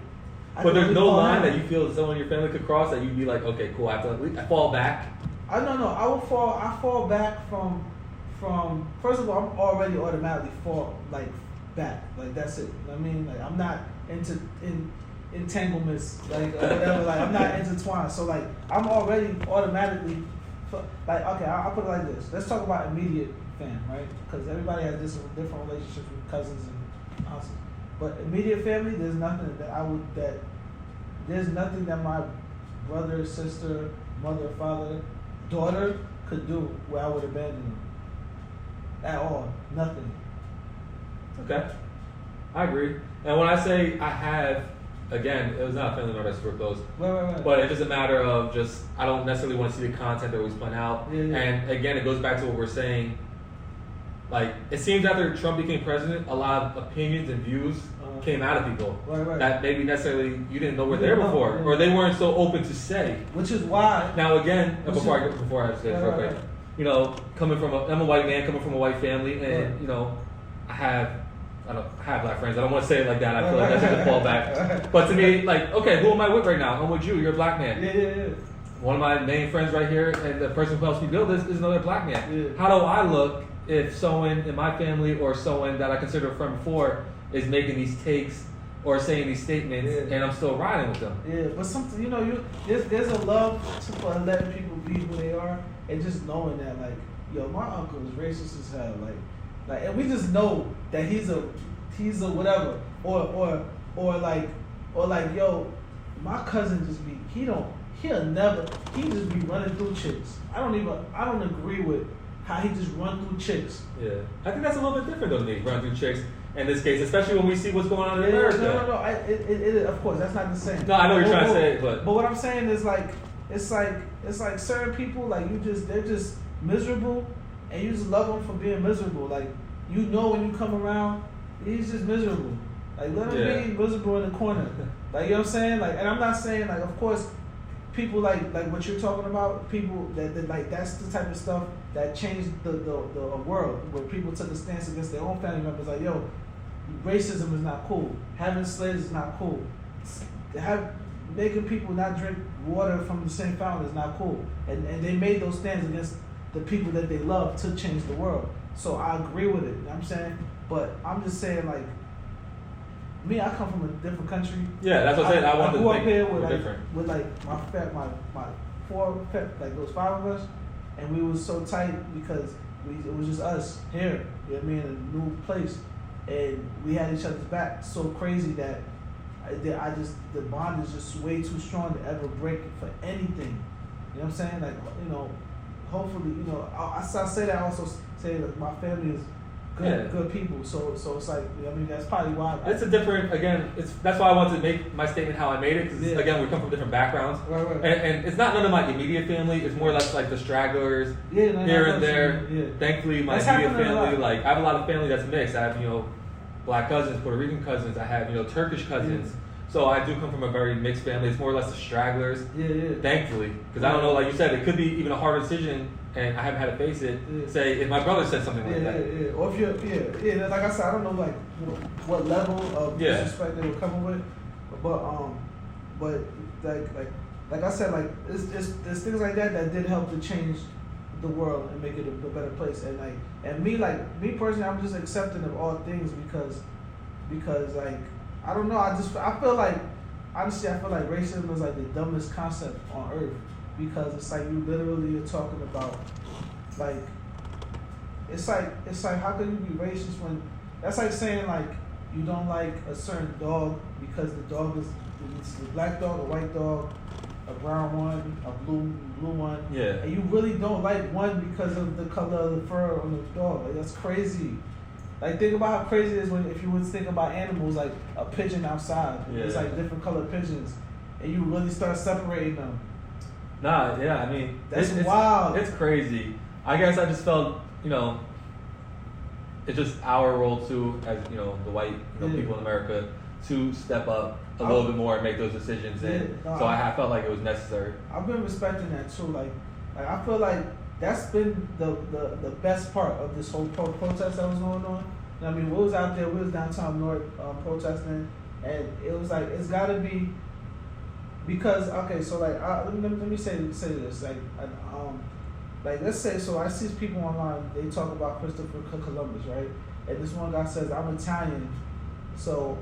But there's no line that you feel someone in your family could cross that you'd be like, okay, cool, I fall back. I fall back from first of all, I'm already automatically fall like back. Like that's it. I mean, like I'm not into entanglements, like whatever, like I'm not intertwined. So like I'm already automatically like, okay, I'll put it like this. Let's talk about immediate fam, right? Because everybody has different relationships with cousins and aunts. But immediate family, there's nothing that my brother, sister, mother, father, daughter could do where I would abandon them. At all. Nothing. Okay. I agree. And when I say I have, again, it was not a family member that's super close. Right. But it's just a matter of just, I don't necessarily want to see the content they're always putting out. Yeah. And again, it goes back to what we're saying. Like, it seems after Trump became president, a lot of opinions and views came out of people that maybe necessarily you didn't know were there before, or they weren't so open to say. Which is why. Now again, before I say this real quick, I'm a white man coming from a white family, and I have black friends. I don't want to say it like that. I feel like that's just a fallback. But to me, like, okay, who am I with right now? I'm with you. You're a black man. Yeah. One of my main friends right here, and the person who helps me build this is another black man. Yeah. How do I look if someone in my family or someone that I consider a friend before is making these takes or saying these statements, and I'm still riding with them? Yeah, but something, there's a love for letting people be who they are, and just knowing that, like, yo, my uncle is racist as hell, like, and we just know that he's a whatever, or like, yo, my cousin just be, he just be running through chicks. I don't agree with how he just run through chicks. Yeah, I think that's a little bit different though, Nick, run through chicks. In this case, especially when we see what's going on in America. No. It of course, that's not the same. No, I know what you're trying to say, but what I'm saying is like, it's like certain people, like they're just miserable, and you just love them for being miserable. Like, when you come around, he's just miserable. Like, let him be miserable in the corner. Like, you know what I'm saying? Like, and I'm not saying, like, of course, people like what you're talking about, people that like, that's the type of stuff that changed the world, where people took a stance against their own family members. Like, yo, racism is not cool. Having slaves is not cool. Making people not drink water from the same fountain is not cool. And they made those stands against the people that they love to change the world. So I agree with it. You know what I'm saying? But I'm just saying, like, me, I come from a different country. Yeah, that's what I'm saying. I grew up here with different. my those 5 of us, and we was so tight because it was just us here. You know what I mean? In a new place. And we had each other's back so crazy that the bond is just way too strong to ever break it for anything. You know what I'm saying? Like, hopefully, I say that, I also say that my family is good people. So it's like, I mean, that's probably why. It's a different, again, that's why I wanted to make my statement how I made it, because again, we come from different backgrounds. Right. And it's not none of my immediate family, it's more or less like the stragglers here and there. Yeah. Thankfully, my immediate family, like, I have a lot of family that's mixed. I have, Black cousins, Puerto Rican cousins, I have, Turkish cousins. Yeah. So I do come from a very mixed family. It's more or less the stragglers. Yeah. Thankfully. Because I don't know, like you said, it could be even a hard decision, and I haven't had to face it. Yeah. Say, if my brother said something like that. Yeah. Or if you're, like I said, I don't know, like, what level of disrespect they were coming with. But like I said, like, it's there's things like that did help to change the world and make it a better place. And me personally, I'm just accepting of all things because like, I don't know, I feel like, honestly, I feel like racism is like the dumbest concept on earth, because it's like you literally are talking about, like, it's like how can you be racist when, that's like saying like you don't like a certain dog because the dog is a black dog, a white dog, a brown one, a blue one. Yeah. And you really don't like one because of the color of the fur on the dog. Like, that's crazy. Like, think about how crazy it is if you would think about animals, like a pigeon outside. Yeah. It's like different colored pigeons, and you really start separating them. Nah, yeah, I mean, that's wild. It's crazy. I guess I just felt, it's just our role too, as the white people in America, to step up a little bit more and make those decisions. So I felt like it was necessary. I've been respecting that too. Like I feel like that's been the best part of this whole protest that was going on. I mean, we was out there, we was downtown North protesting, and it was like, it's got to be, because, okay, so like, let me say this, like let's say, so I see people online, they talk about Christopher Columbus, right? And this one guy says, I'm Italian, so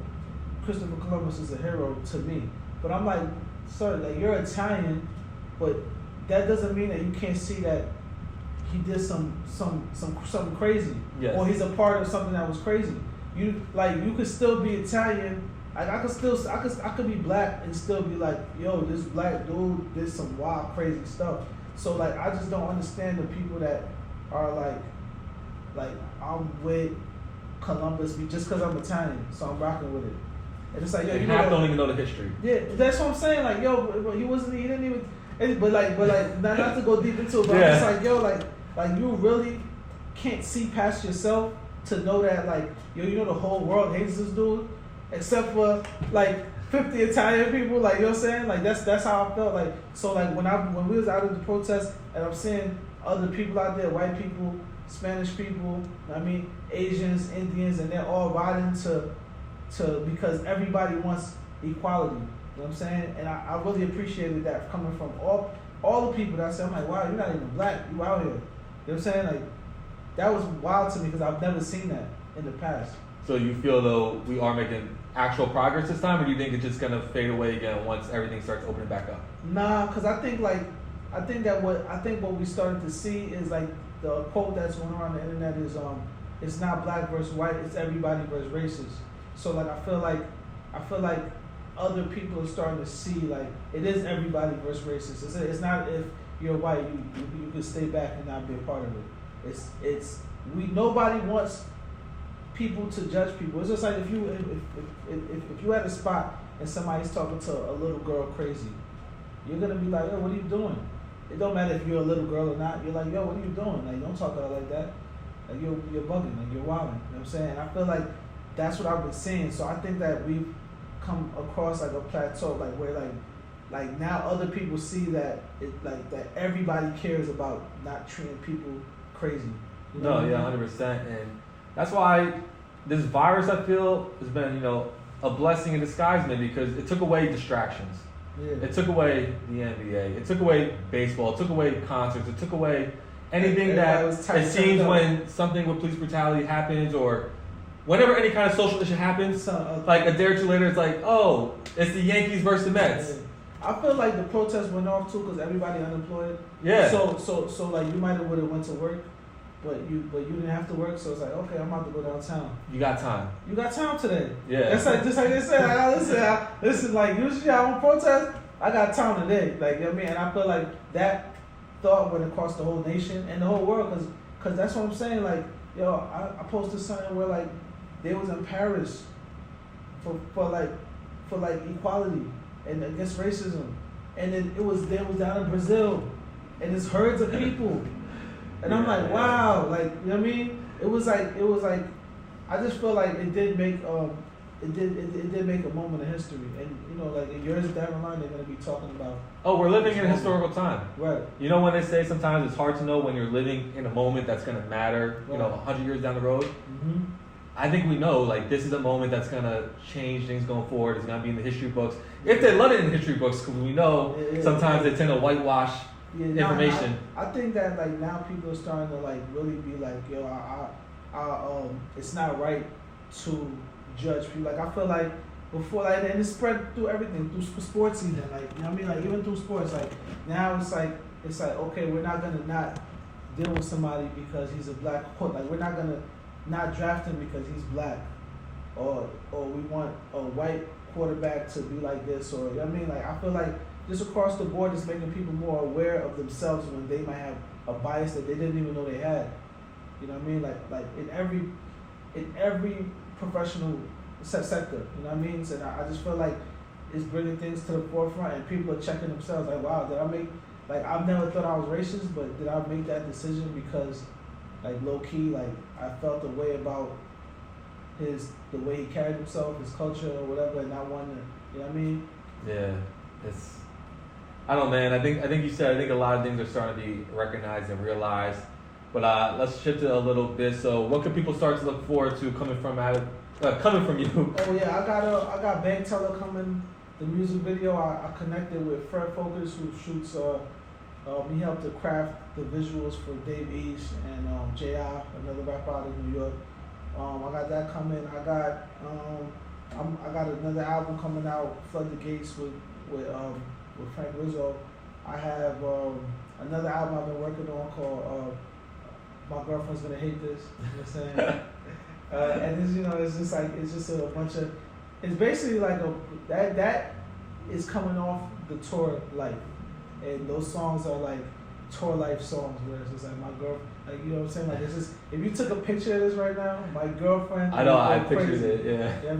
Christopher Columbus is a hero to me. But I'm like, sir, like, you're Italian, but that doesn't mean that you can't see that he did something crazy, or he's a part of something that was crazy. You could still be Italian. Like, I could be black and still be like, yo, this black dude did some wild, crazy stuff. So like, I just don't understand the people that are like I'm with Columbus just because I'm Italian, so I'm rocking with it. And it's like, yo, you don't even know the history. Yeah, that's what I'm saying. Like, yo, he didn't even. But not to go deep into it, but I'm just like, yo, like you really can't see past yourself to know that, like, yo, the whole world hates this dude, except for like 50 Italian people. Like, you know what I'm saying? Like, that's how I felt. Like, so like when we was out of the protest and I'm seeing other people out there, white people, Spanish people, Asians, Indians, and they're all riding to because everybody wants equality. You know what I'm saying? And I really appreciated that coming from all the people that I said, I'm like, wow, you're not even black, you out here. You know what I'm saying? Like, that was wild to me because I've never seen that in the past. So you feel though we are making actual progress this time, or do you think it's just gonna fade away again once everything starts opening back up? Nah, because I think what we started to see is like the quote that's going around the internet is it's not black versus white, it's everybody versus racist. So like I feel like other people are starting to see, like, it is everybody versus racist. It's not if you're white, you can stay back and not be a part of it. Nobody wants people to judge people. It's just like if you at a spot and somebody's talking to a little girl crazy, you're gonna be like, yo, what are you doing? It don't matter if you're a little girl or not. You're like, yo, what are you doing? Like, don't talk to her like that. Like, you're bugging. Like, you're wilding. You know what I'm saying? I feel like that's what I've been seeing. So I think that we've come across like a plateau, like where like now other people see that that everybody cares about not treating people crazy. You know no, yeah, 100%, and that's why this virus, I feel, has been a blessing in disguise, maybe, because it took away distractions. Yeah. It took away the NBA. It took away baseball. It took away concerts. It took away anything that it seems when something with police brutality happens, or whenever any kind of social issue happens, like a day or two later, it's like, oh, it's the Yankees versus the Mets. I feel like the protest went off too because everybody unemployed. Yeah. So like you might have would have went to work, but you didn't have to work. So it's like, okay, I'm about to go downtown. You got time. You got time today. Yeah. It's like just like they said. Listen, like usually I don't protest. I got time today. Like, you know what I mean? And I feel like that thought went across the whole nation and the whole world because that's what I'm saying. Like, yo, I posted something where like they was in Paris for equality and against racism, and then they was down in Brazil, and it's herds of people, and I'm like, wow, like, you know what I mean? It was like I just feel like it did make a moment of history, and you know, like in years down the line, they're gonna be talking about. Oh, we're living in a historical time. Right. You know when they say sometimes it's hard to know when you're living in a moment that's gonna matter. Right. You know, 100 years down the road. Mm-hmm. I think we know like this is a moment that's gonna change things going forward. It's gonna be in the history books if they let it in the history books, because we know sometimes they tend to whitewash information. I think that like now people are starting to like really be like, yo, it's not right to judge people. Like I feel like before, like, and it spread through everything, through sports even, like, you know what I mean, like even through sports, like now it's like okay, we're not gonna not deal with somebody because he's a black, like we're not gonna not draft him because he's black, or we want a white quarterback to be like this, or you know what I mean, like I feel like just across the board it's making people more aware of themselves when they might have a bias that they didn't even know they had. You know what I mean? Like in every professional sector, you know what I mean? So I just feel like it's bringing things to the forefront, and people are checking themselves. Like, wow, did I make? Like, I've never thought I was racist, but did I make that decision because, like, low key, like I felt a way about the way he carried himself, his culture, or whatever, and not wanting to, you know what I mean? Yeah, it's. I don't know, man. I think you said. I think a lot of things are starting to be recognized and realized. But let's shift it a little bit. So, what can people start to look forward to coming from you? Oh yeah, I got Bank Teller coming. The music video, I connected with Fred Focus, who shoots. He helped to craft the visuals for Dave East and J.I., another rapper out of New York. I got that coming. I got another album coming out, Flood the Gates with Frank Rizzo. I have another album I've been working on called My Girlfriend's Gonna Hate This. You know what I'm saying? And it's, you know, it's just a bunch of, it's basically like that is coming off the tour life, and those songs are like tour life songs where it's just like my girl, like, you know what I'm saying, like it's just, if you took a picture of this right now, my girlfriend, I know, I pictured it, yeah. You know what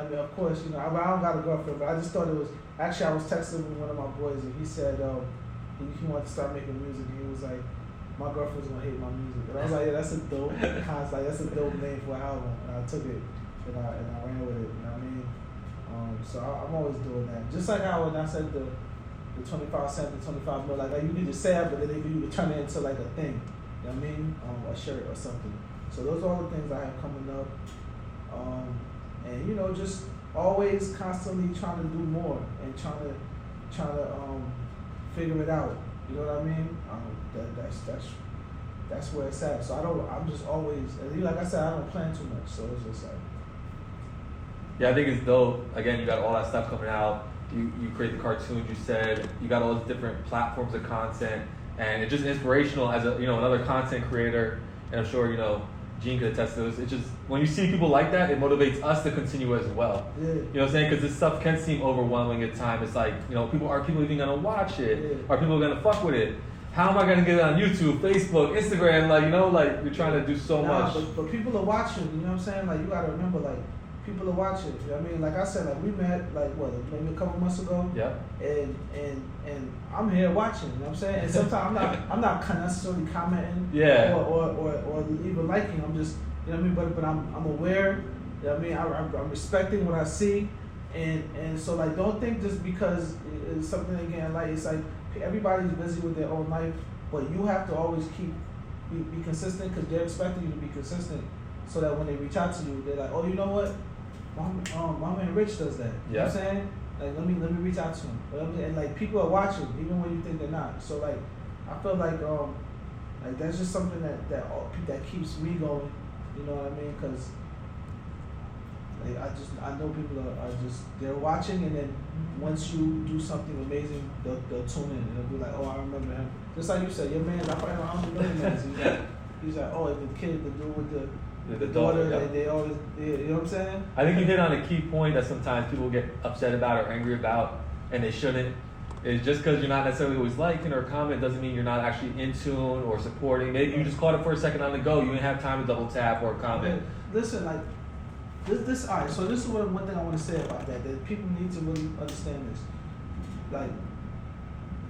I mean, of course, you know, I don't got a girlfriend, but I just thought it was, actually I was texting with one of my boys, and he said he wanted to start making music, and he was like, my girlfriend's gonna hate my music. And I was like, yeah, that's a dope concept, like, that's a dope name for an album. And I took it and I ran with it, you know what I mean? So I'm always doing that. Just like how when I said the 25 cent, the 25 mil, like you can just say it, but then they need to turn it into like a thing. You know what I mean? A shirt or something. So those are all the things I have coming up. And you know, just always constantly trying to do more and trying to figure it out. You know what I mean? That's where it's at. So I'm just always, like I said, I don't plan too much. So it's just like. Yeah, I think it's dope. Again, you got all that stuff coming out. You create the cartoons. You said you got all those different platforms of content, and it's just inspirational as another content creator. And I'm sure Gene could attest to this. It's just when you see people like that, it motivates us to continue as well. Yeah. You know what I'm saying? Because this stuff can seem overwhelming at times. It's like, are people even gonna watch it? Yeah. Are people gonna fuck with it? How am I gonna get it on YouTube, Facebook, Instagram? Like you're trying to do so much. But people are watching. You know what I'm saying? Like you gotta remember, like people are watching. You know what I mean? Like I said, like we met maybe a couple months ago. Yeah. And I'm here watching. You know what I'm saying? And sometimes I'm not necessarily commenting. Yeah. Or even liking. I'm just, you know what I mean? But I'm aware. You know what I mean? I'm respecting what I see. And so like don't think just because it's something again, like it's like everybody's busy with their own life, but you have to always be consistent, because they're expecting you to be consistent, so that when they reach out to you, they're like, oh, you know what, my man Rich does that. You know what I'm saying? Like let me reach out to him. And like people are watching even when you think they're not. So like I feel like that's just something that keeps me going. You know what I mean? Because like I know people are just, they're watching, and then once you do something amazing, they'll tune in and they'll be like, oh, I remember him. Just like you said, your man, I don't know your man. He's like, oh, the kid, the dude with the daughter, yep. They always, you know what I'm saying? I think you hit on a key point that sometimes people get upset about or angry about, and they shouldn't. is just because you're not necessarily always liking or comment doesn't mean you're not actually in tune or supporting. Maybe you just caught it for a second on the go. You didn't have time to double tap or comment. Listen, like this. All right. So this is one thing I want to say about that. That people need to really understand this. Like,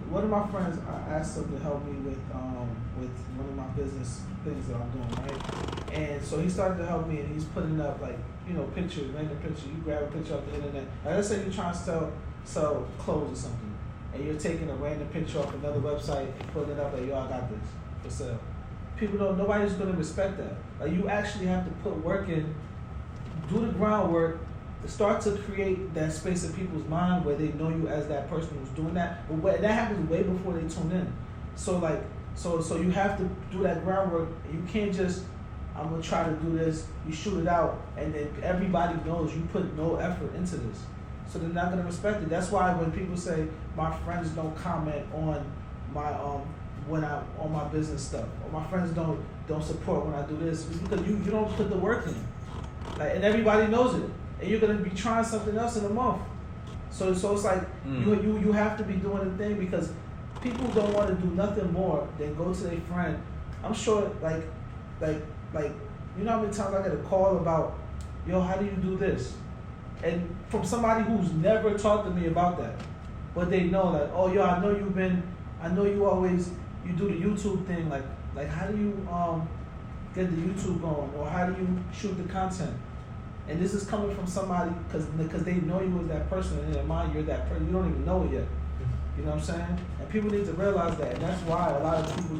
one of my friends, I asked him to help me with one of my business things that I'm doing, right? And so he started to help me, and he's putting up like, you know, pictures, random pictures. You grab a picture off the internet. Like, let's say you're trying to sell clothes or something, and you're taking a random picture off another website and putting it up like, yo, I got this for sale. People don't. Nobody's gonna respect that. Like, you actually have to put work in, do the groundwork, start to create that space in people's mind where they know you as that person who's doing that. But that happens way before they tune in. So like, so you have to do that groundwork. You can't just, I'm gonna try to do this. You shoot it out, and then everybody knows you put no effort into this. So they're not gonna respect it. That's why when people say my friends don't comment on my on my business stuff, or my friends don't support when I do this, it's because you don't put the work in. Like, and everybody knows it. And you're gonna be trying something else in a month. So it's like you have to be doing the thing, because people don't want to do nothing more than go to their friend. I'm sure like you know how many times I get a call about, yo, how do you do this? And from somebody who's never talked to me about that. But they know, like, oh, yo, I know you do the YouTube thing, like how do you get the YouTube going, or how do you shoot the content? And this is coming from somebody because they know you as that person, and in their mind you're that person. You don't even know it yet. You know what I'm saying? And people need to realize that, and that's why a lot of people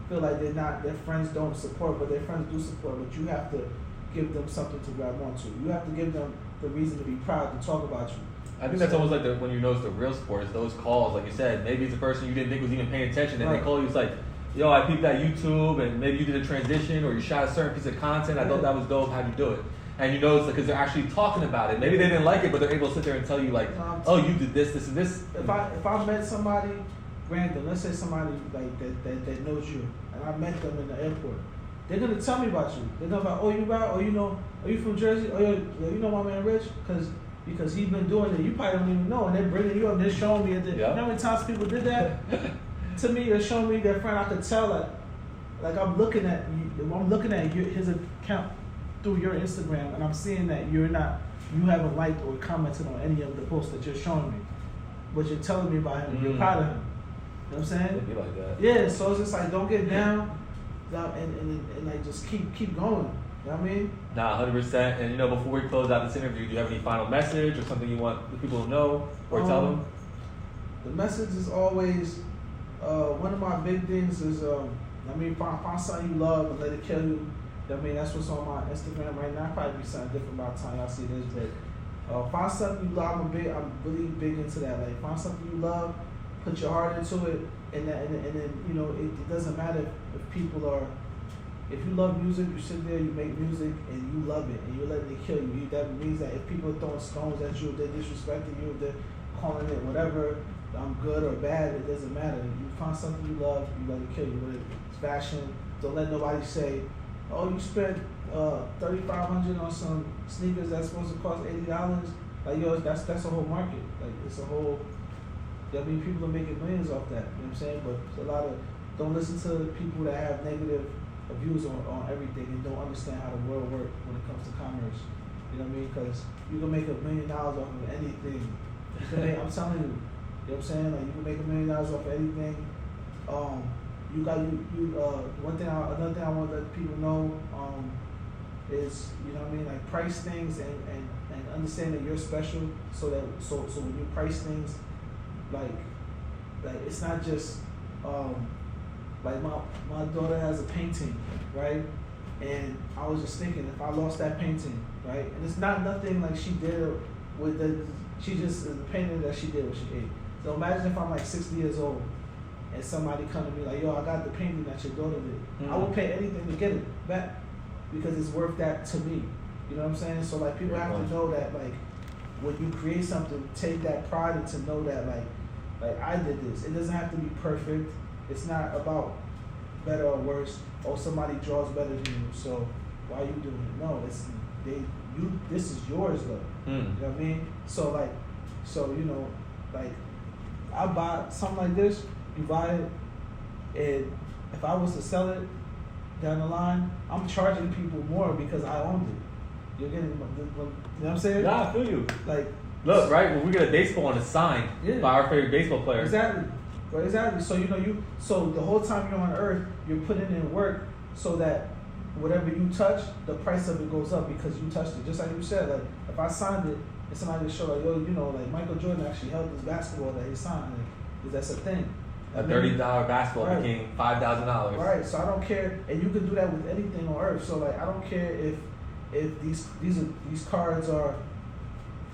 feel like their friends don't support, but their friends do support. But you have to give them something to grab onto. You have to give them the reason to be proud to talk about you. I think that's almost like when you notice the real sports, those calls, like you said, maybe it's a person you didn't think was even paying attention, and they call you, it's like, yo, I peeped that YouTube, and maybe you did a transition, or you shot a certain piece of content, I thought that was dope, how'd you do it? And you know it's because they're actually talking about it. Maybe they didn't like it, but they're able to sit there and tell you, like, oh, you did this, this, and this. If I met somebody random, let's say somebody like that knows you, and I met them in the airport, they're gonna tell me about you. They're gonna be like, oh, you right? Oh, you know, are you from Jersey? Oh, you know my man Rich? Because he's been doing it. You probably don't even know, and they're bringing you up. They're showing me. You know how many times people did that? To me, they're showing me their friend. I could tell like I'm looking at his account through your Instagram, and I'm seeing that you haven't liked or commented on any of the posts that you're showing me, but you're telling me about him. You're proud of him. You know what I'm saying? It'd be like that. Yeah. So it's just like, don't get down, and like just keep going. You know what I mean? Nah, 100%. And you know, before we close out this interview, do you have any final message or something you want the people to know or tell them? The message is always, one of my big things is, find something you love and let it kill you. I mean, that's what's on my Instagram right now. Probably be something different by the time y'all see this, but find something you love. I'm really big into that. Like, find something you love, put your heart into it, and then you know, it doesn't matter if people are. If you love music, you sit there, you make music, and you love it, and you're letting it kill you. That means that if people are throwing stones at you, if they're disrespecting you, if they're calling it whatever, good or bad, it doesn't matter. You find something you love, you let it kill you. Whether it's fashion, don't let nobody say, oh, you spent $3,500 on some sneakers that's supposed to cost $80. Like, yo, that's a whole market. Like, it's a whole. I mean, people are making millions off that. You know what I'm saying? But it's a lot of, don't listen to people that have negative views on everything and don't understand how the world works when it comes to commerce. You know what I mean? Because you can make $1 million off of anything. I'm telling you. You know what I'm saying? Like, you can make $1 million off of anything. Another thing I want to let people know is, you know what I mean, like, price things and understand that you're special, so when you price things, like it's not just like my daughter has a painting, right? And I was just thinking, if I lost that painting, right? And it's not nothing like she did with the painting that she did when she ate. So imagine if I'm like 60 years old and somebody come to me like, yo, I got the painting that your daughter did. I would pay anything to get it back because it's worth that to me. You know what I'm saying? So like, people have to know that, like, when you create something, take that pride and to know that like I did this. It doesn't have to be perfect. It's not about better or worse, or somebody draws better than you, so why are you doing it? No, this is yours though. You know what I mean? So you know, like, I buy something like this, you buy it, and if I was to sell it down the line, I'm charging people more because I owned it. You're getting, you know what I'm saying? Yeah, I feel you. Like, look, right, when we get a baseball and it's signed by our favorite baseball player. Exactly. Right, exactly. So so the whole time you're on earth, you're putting in work so that whatever you touch, the price of it goes up because you touched it. Just like you said, like if I signed it and somebody would show like, yo, like Michael Jordan actually held this basketball that he signed, like, that's a thing. A $30 basketball became $5,000. Right. So I don't care, and you can do that with anything on earth. So like I don't care if these cards are,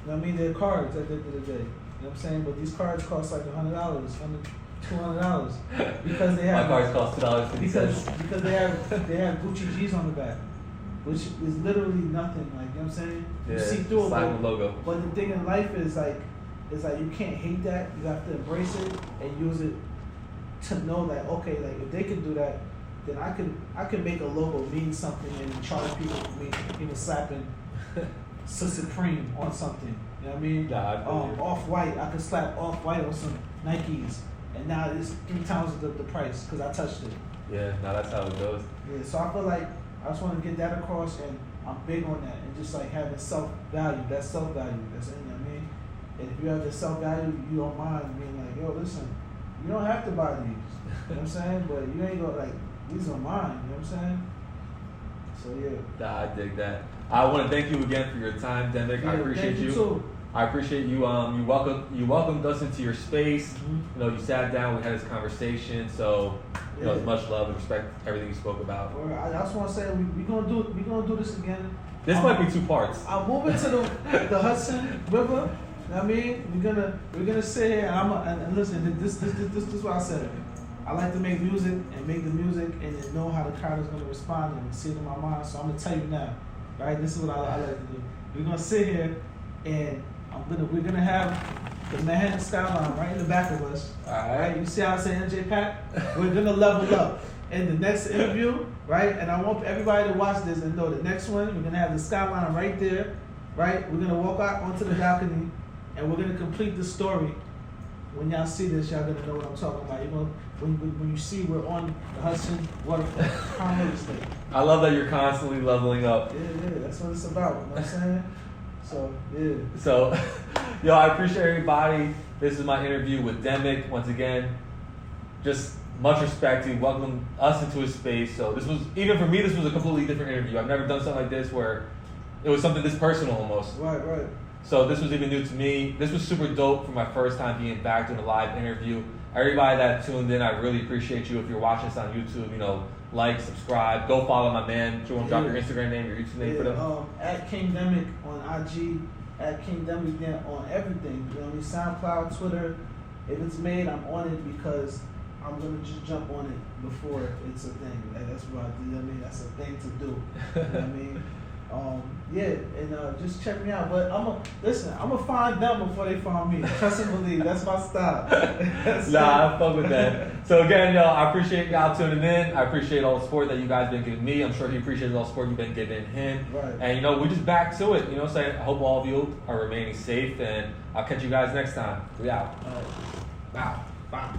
you know what I mean, they're cards at the end of the day. You know what I'm saying? But these cards cost like $100, $200 because they have. My cards cost $2.50. Because they have Gucci G's on the back, which is literally nothing. Like, you know what I'm saying? You see through it. Logo. But the thing in life is like you can't hate that. You have to embrace it and use it to know that, okay, like if they can do that, then I can make a logo mean something and charge people for me even slapping Supreme on something. You know what I mean? Off-White. I could slap Off-White on some Nikes, and now it's 3 times the price because I touched it. Yeah, now that's how it goes. Yeah, so I feel like I just want to get that across, and I'm big on that, and just like having self-value. That's self-value. That's, you know what I mean? And if you have the self-value, you don't mind being like, yo, listen, you don't have to buy these. You know what I'm saying? But you ain't gonna, like, these are mine. You know what I'm saying? So yeah. I dig that. I want to thank you again for your time, Demic. Yeah, I appreciate you. Too. I appreciate you. You welcomed us into your space. Mm-hmm. You saat down. We had this conversation. So it's much love and respect everything you spoke about. I just want to say we gonna do this again. This might be 2 parts. I'm moving to the Hudson River. You know what I mean, we're gonna sit here and listen. This is what I said. I like to make music and make the music and then know how the crowd is gonna respond and see it in my mind. So I'm gonna tell you now, right? This is what I like to do. We're gonna sit here and we're gonna have the Manhattan skyline right in the back of us. All right. You see how I say NJ Pat? We're gonna level up. In the next interview, right? And I want everybody to watch this and know the next one, we're gonna have the skyline right there, right? We're gonna walk out onto the balcony and we're gonna complete the story. When y'all see this, y'all gonna know what I'm talking about. You're gonna, when you see we're on the Hudson waterfront, Conway State. I love that you're constantly leveling up. Yeah, that's what it's about. You know what I'm saying? So, yeah. So, I appreciate everybody. This is my interview with Demic. Once again, just much respect. He welcomed us into his space. So this was, even for me, this was a completely different interview. I've never done something like this where it was something this personal almost. Right. So this was even new to me. This was super dope for my first time being back doing a live interview. Everybody that tuned in, I really appreciate you. If you're watching this on YouTube, like, subscribe, go follow my man. Do you want to drop your Instagram name, your YouTube name for them? At King Demic on IG, at King Demic on everything. You know what I mean? SoundCloud, Twitter. If it's made, I'm on it because I'm gonna just jump on it before it's a thing. Like, that's what I do. You know what I mean? That's a thing to do. You know what I mean? And just check me out. But I'm gonna find them before they find me. Trust and believe. That's my style. I fuck with that. So again, y'all, I appreciate y'all tuning in. I appreciate all the support that you guys been giving me. I'm sure he appreciates all the support you've been giving him. Right. And we're just back to it. What I'm saying? I hope all of you are remaining safe, and I'll catch you guys next time. We out. All right. Wow.